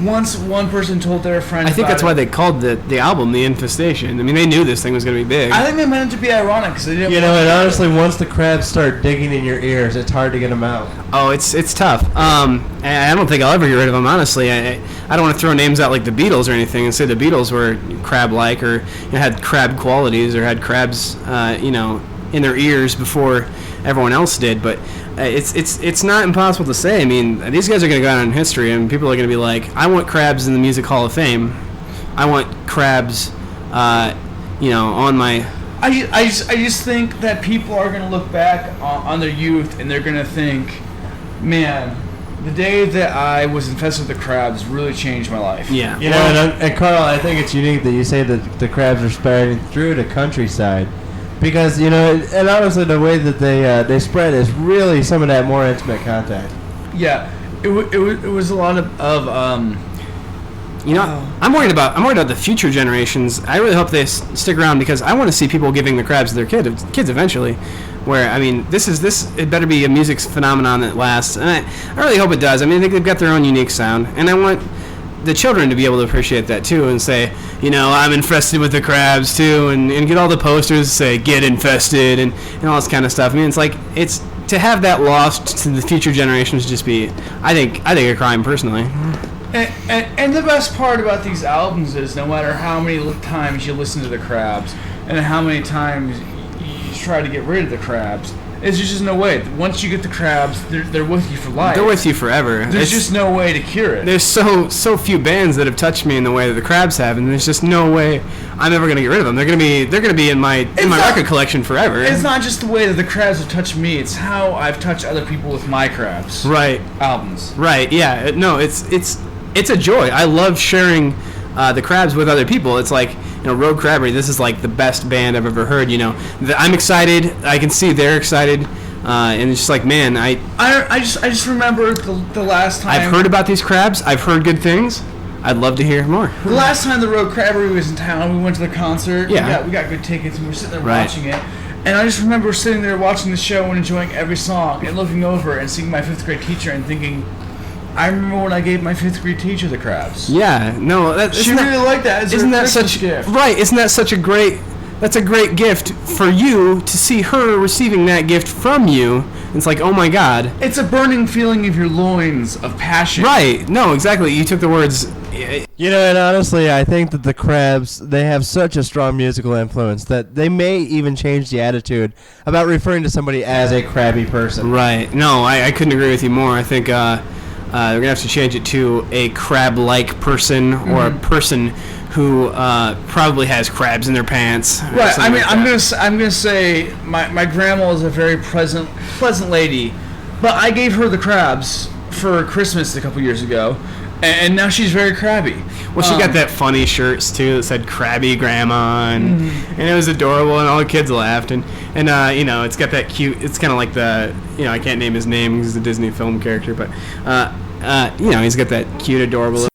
[SPEAKER 5] Once one person told their friend,
[SPEAKER 3] I think that's why they called the album The Infestation. I mean, they knew this thing was going to be big.
[SPEAKER 5] I think they meant it to be ironic because they didn't.
[SPEAKER 1] And honestly, once the crabs start digging in your ears, it's hard to get them out.
[SPEAKER 3] Oh, it's tough. I don't think I'll ever get rid of them, honestly. I don't want to throw names out like the Beatles or anything and say the Beatles were crab-like or had crab qualities or had crabs, in their ears before everyone else did. But it's not impossible to say. I mean, these guys are going to go down in history, and people are going to be like, I want crabs in the Music Hall of Fame. I want crabs, on my...
[SPEAKER 5] I just think that people are going to look back on their youth, and they're going to think, man, the day that I was infested with the crabs really changed my life.
[SPEAKER 3] Yeah.
[SPEAKER 1] And Carl, I think it's unique that you say that the crabs are spreading through the countryside. Because, and honestly, the way that they spread is really some of that more intimate contact.
[SPEAKER 5] Yeah, it was a lot of
[SPEAKER 3] I'm worried about the future generations. I really hope they stick around because I want to see people giving the crabs to their kids eventually. Where, I mean, it better be a music phenomenon that lasts. And I really hope it does. I mean, I think they've got their own unique sound. And I want the children to be able to appreciate that too and say, I'm infested with the crabs too, and get all the posters say get infested and all this kind of stuff. I mean, it's to have that lost to the future generations just be, I think a crime personally.
[SPEAKER 5] And the best part about these albums is no matter how many times you listen to the crabs and how many times you try to get rid of the crabs, there's just no way. Once you get the crabs, they're with you for life.
[SPEAKER 3] They're with you forever.
[SPEAKER 5] There's just no way to cure it.
[SPEAKER 3] There's so few bands that have touched me in the way that the crabs have, and there's just no way I'm ever gonna get rid of them. They're gonna be in my record collection forever.
[SPEAKER 5] It's not just the way that the crabs have touched me. It's how I've touched other people with my crabs.
[SPEAKER 3] Right.
[SPEAKER 5] Albums.
[SPEAKER 3] Right. Yeah. No. It's a joy. I love sharing the crabs with other people. It's like, Rogue Crabbery, this is like the best band I've ever heard. I'm excited. I can see they're excited, and it's just like, man, I
[SPEAKER 5] just remember the last time
[SPEAKER 3] I've heard about these crabs. I've heard good things. I'd love to hear more.
[SPEAKER 5] The last time the Rogue Crabbery was in town, we went to the concert.
[SPEAKER 3] Yeah.
[SPEAKER 5] We got good tickets, and we were sitting there watching it. And I just remember sitting there watching the show and enjoying every song, and looking over and seeing my 5th grade teacher and thinking, I remember when I gave my 5th grade teacher the crabs.
[SPEAKER 3] Yeah, no,
[SPEAKER 5] she really liked that.
[SPEAKER 3] Isn't that such
[SPEAKER 5] gift?
[SPEAKER 3] Right? Isn't that such a great? That's a great gift for you to see her receiving that gift from you. It's like, oh my God.
[SPEAKER 5] It's a burning feeling of your loins of passion.
[SPEAKER 3] Right? No, exactly. You took the words.
[SPEAKER 1] And honestly, I think that the crabs, they have such a strong musical influence that they may even change the attitude about referring to somebody as a crabby person.
[SPEAKER 3] Right. No, I couldn't agree with you more. I think. they're gonna have to change it to a crab-like person or a person who probably has crabs in their pants.
[SPEAKER 5] Right. I mean, I'm gonna say my grandma is a very pleasant lady, but I gave her the crabs for Christmas a couple years ago, and now she's very crabby.
[SPEAKER 3] Well, she got that funny shirts too that said "Crabby Grandma," and it was adorable, and all the kids laughed, and it's got that cute. It's kind of like the I can't name his name because he's a Disney film character, but he's got that cute, adorable.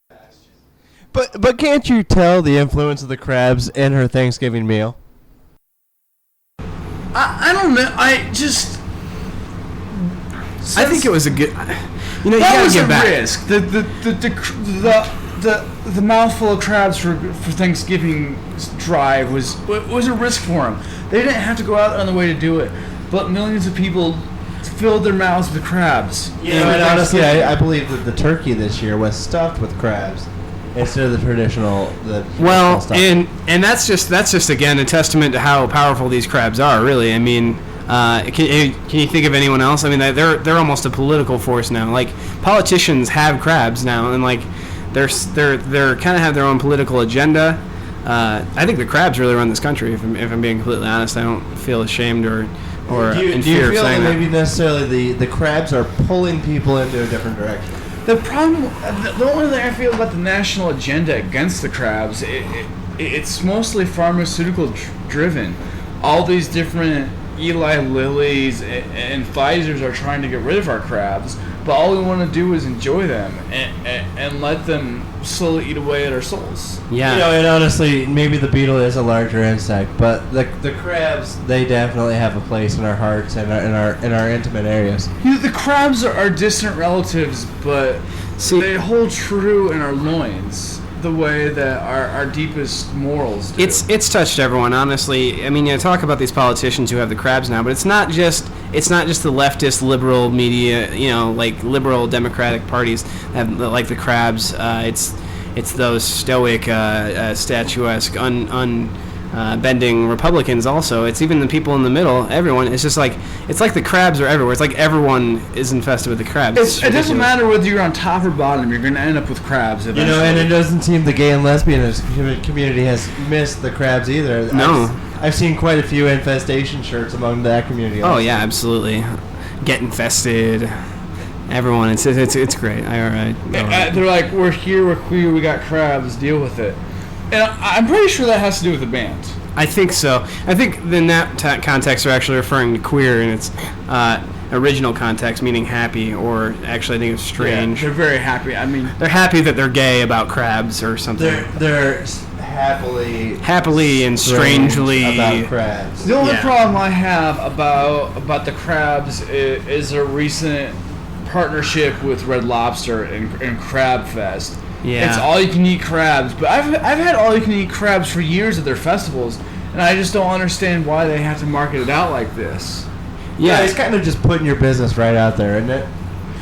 [SPEAKER 1] But can't you tell the influence of the crabs in her Thanksgiving meal?
[SPEAKER 5] I don't know.
[SPEAKER 3] I think it was a good. You
[SPEAKER 5] that was
[SPEAKER 3] gotta
[SPEAKER 5] a
[SPEAKER 3] get back.
[SPEAKER 5] risk. The mouthful of crabs for Thanksgiving drive was a risk for them. They didn't have to go out on the way to do it, but millions of people filled their mouths with crabs.
[SPEAKER 1] And honestly, I believe that the turkey this year was stuffed with crabs instead of the traditional stuff.
[SPEAKER 3] and that's just again a testament to how powerful these crabs are. Really, I mean. Can you think of anyone else? I mean, they're almost a political force now. Like politicians have crabs now, and like they're kind of have their own political agenda. I think the crabs really run this country. If I'm being completely honest, I don't feel ashamed or in fear of saying that.
[SPEAKER 1] Do you feel that maybe necessarily the crabs are pulling people into a different direction?
[SPEAKER 5] The problem, the only thing I feel about the national agenda against the crabs, it's mostly pharmaceutical driven. All these different Eli Lilly's and Pfizer's are trying to get rid of our crabs, but all we want to do is enjoy them and let them slowly eat away at our souls.
[SPEAKER 3] Yeah.
[SPEAKER 1] And honestly, maybe the beetle is a larger insect, but the crabs, they definitely have a place in our hearts and in our intimate areas.
[SPEAKER 5] The crabs are distant relatives, but they hold true in our loins the way that our deepest morals do.
[SPEAKER 3] It's touched everyone, honestly. I mean, talk about these politicians who have the crabs now, but it's not just the leftist liberal media, like liberal democratic parties that have like the crabs. It's those stoic, statuesque, bending Republicans also. It's even the people in the middle, everyone. It's just like the crabs are everywhere. It's like everyone is infested with the crabs.
[SPEAKER 5] It doesn't matter whether you're on top or bottom, you're going to end up with crabs eventually.
[SPEAKER 1] And it doesn't seem the gay and lesbian community has missed the crabs either.
[SPEAKER 3] No.
[SPEAKER 1] I've seen quite a few infestation shirts among that community.
[SPEAKER 3] Oh yeah, absolutely. Get infested. Everyone, it's great. All right.
[SPEAKER 5] They're like, we're here, we're queer, we got crabs, deal with it. And I'm pretty sure that has to do with the band.
[SPEAKER 3] I think so. I think in that context they're actually referring to queer in its original context, meaning happy, or actually I think it's strange.
[SPEAKER 5] Yeah, they're very happy. I mean,
[SPEAKER 3] they're happy that they're gay about crabs or something.
[SPEAKER 1] They're happily
[SPEAKER 3] and strangely
[SPEAKER 1] about crabs.
[SPEAKER 5] The only problem I have about the crabs is a recent partnership with Red Lobster and Crab Fest.
[SPEAKER 3] Yeah.
[SPEAKER 5] It's all-you-can-eat crabs, but I've had all-you-can-eat crabs for years at their festivals, and I just don't understand why they have to market it out like this.
[SPEAKER 3] Yeah,
[SPEAKER 1] it's kind of just putting your business right out there, isn't it?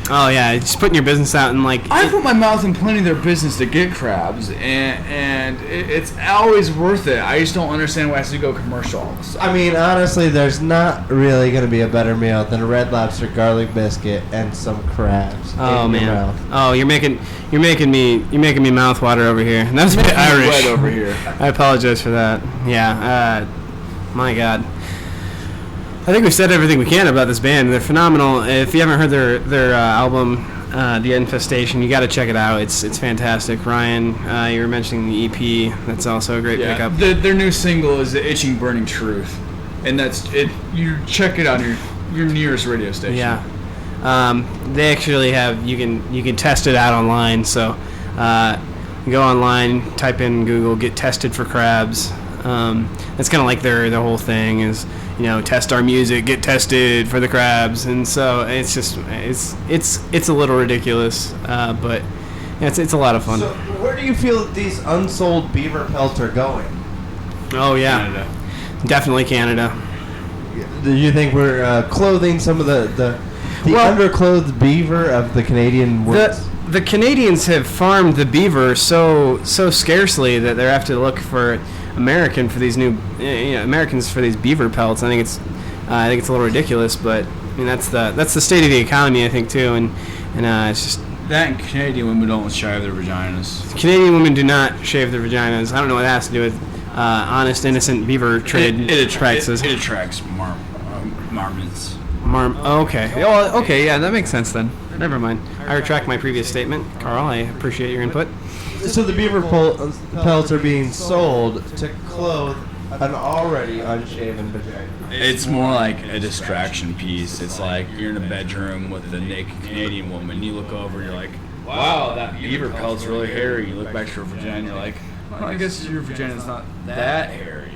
[SPEAKER 3] Oh yeah, just putting your business out and like.
[SPEAKER 5] I put my mouth in plenty of their business to get crabs, and it's always worth it. I just don't understand why it has to go commercial.
[SPEAKER 1] I mean, honestly, there's not really going to be a better meal than a Red Lobster garlic biscuit and some crabs.
[SPEAKER 3] Oh
[SPEAKER 1] in your
[SPEAKER 3] man!
[SPEAKER 1] mouth.
[SPEAKER 3] Oh, you're making me mouth water over here. That's a bit Irish.
[SPEAKER 5] Wet over here.
[SPEAKER 3] I apologize for that. Yeah. My God. I think we've said everything we can about this band. They're phenomenal. If you haven't heard their album, The Infestation, you got to check it out. It's fantastic. Ryan, you were mentioning the EP. That's also a great pickup.
[SPEAKER 5] Their new single is "The Itching Burning Truth," and that's it. You check it on your nearest radio station.
[SPEAKER 3] Yeah. They actually have you can test it out online. So you go online, type in Google, get tested for crabs. That's kind of like their whole thing is. Test our music, get tested for the crabs, and so it's just it's a little ridiculous, but it's a lot of fun.
[SPEAKER 1] So where do you feel that these unsold beaver pelts are going?
[SPEAKER 3] Oh yeah,
[SPEAKER 5] Canada.
[SPEAKER 3] Definitely Canada.
[SPEAKER 1] Do you think we're clothing some of the underclothed beaver of the Canadian woods?
[SPEAKER 3] The Canadians have farmed the beaver so scarcely that they have to look for Americans for these beaver pelts. I think it's a little ridiculous, but I mean that's the state of the economy, I think, too, and it's just
[SPEAKER 2] That and Canadian women don't shave their vaginas.
[SPEAKER 3] Canadian women do not shave their vaginas. I don't know what it has to do with honest, innocent beaver trade practices.
[SPEAKER 2] It attracts marmots.
[SPEAKER 3] Okay. Oh, okay. Yeah, that makes sense then. Never mind. I retract my previous statement, Carl. I appreciate your input.
[SPEAKER 1] So the beaver pelts are being sold to clothe an already unshaven vagina.
[SPEAKER 2] It's more like a distraction piece. It's like you're in a bedroom with a naked Canadian woman. You look over, you're like, wow, that beaver pelt's really hairy. You look back to her vagina, you're like, well, I guess your vagina's not that hairy.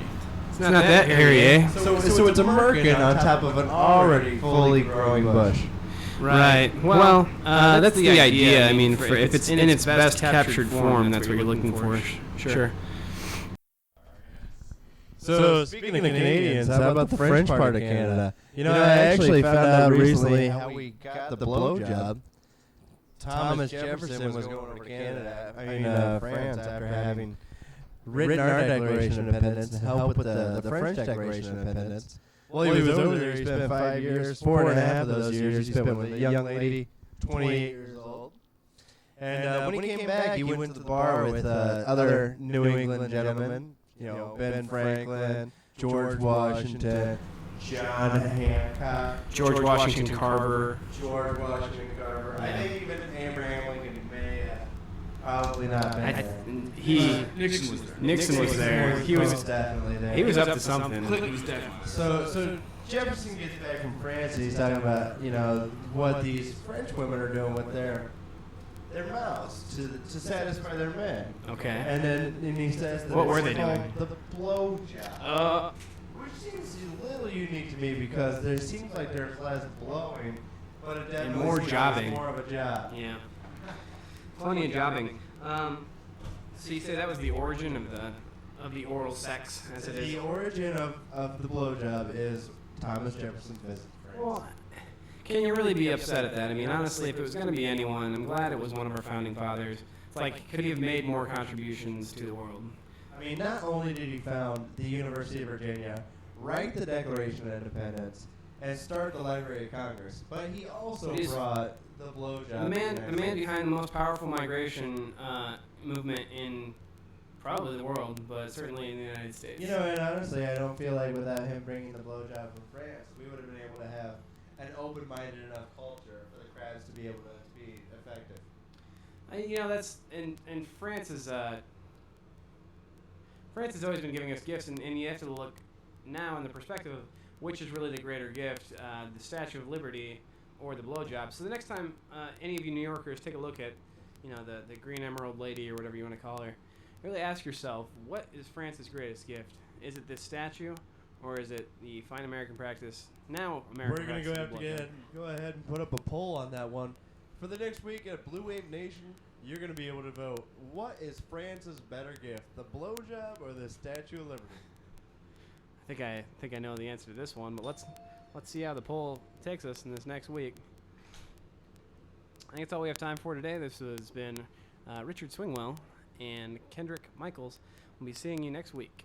[SPEAKER 3] It's not that hairy, eh?
[SPEAKER 1] So it's a merkin on top of an already fully growing bush.
[SPEAKER 3] Right. Well, that's the idea. I mean, if it's in its best captured form, that's what you're looking for. Sure.
[SPEAKER 1] So speaking of Canadians, how about the French part of Canada? You know, I actually found out recently how we got the blowjob. Thomas Jefferson was going over to Canada, France, after having written our Declaration of Independence to help with the French Declaration of Independence. Well, he was over there. He spent 5 years, 4.5 of those years he spent with a young lady, 28 years old. And when he came back, he went to the bar with other New England gentlemen. You know, Ben Franklin, George Washington, John Hancock,
[SPEAKER 3] George Washington Carver.
[SPEAKER 1] I think even Abraham Lincoln may have probably not been there.
[SPEAKER 3] Nixon was there. He was
[SPEAKER 1] definitely there.
[SPEAKER 3] He was up to something.
[SPEAKER 1] So Jefferson gets back from France and he's talking about, what these French women are doing with their mouths to satisfy their men.
[SPEAKER 3] Okay.
[SPEAKER 1] And then he says that
[SPEAKER 3] what were they doing?
[SPEAKER 1] The blowjob. Which seems a little unique to me because there seems like there's less blowing, but it definitely
[SPEAKER 3] more
[SPEAKER 1] seems
[SPEAKER 3] jobbing.
[SPEAKER 1] more of a job.
[SPEAKER 3] Yeah. Plenty of jobbing. So you say that was the origin of the oral sex, as it is?
[SPEAKER 1] The origin of the blowjob is Thomas Jefferson's visit to France.
[SPEAKER 3] Well, can you really be upset at that? I mean, honestly, if it was going to be anyone, I'm glad it was one of our founding fathers. It's like, could he have made more contributions to the world?
[SPEAKER 1] I mean, not only did he found the University of Virginia, write the Declaration of Independence, and start the Library of Congress, but he also brought the blowjob.
[SPEAKER 3] The man behind the most powerful migration movement in probably the world, but certainly in the United States.
[SPEAKER 1] And honestly, I don't feel like without him bringing the blowjob from France, we would have been able to have an open-minded enough culture for the crowds to be able to be effective.
[SPEAKER 3] That's and France has always been giving us gifts, and you have to look now in the perspective of which is really the greater gift, the Statue of Liberty or the blowjob. So the next time any of you New Yorkers take a look at, the Green Emerald Lady or whatever you want to call her, really ask yourself, what is France's greatest gift? Is it this statue, or is it the fine American practice? Now, American practice.
[SPEAKER 1] We're going to go ahead and put up a poll on that one. For the next week at BlueWaveNation, you're going to be able to vote. What is France's better gift, the blowjob or the Statue of Liberty?
[SPEAKER 3] I think I know the answer to this one, but let's see how the poll takes us in this next week. I think that's all we have time for today. This has been Richard Suingwhele and Kendrick Michaels. We'll be seeing you next week.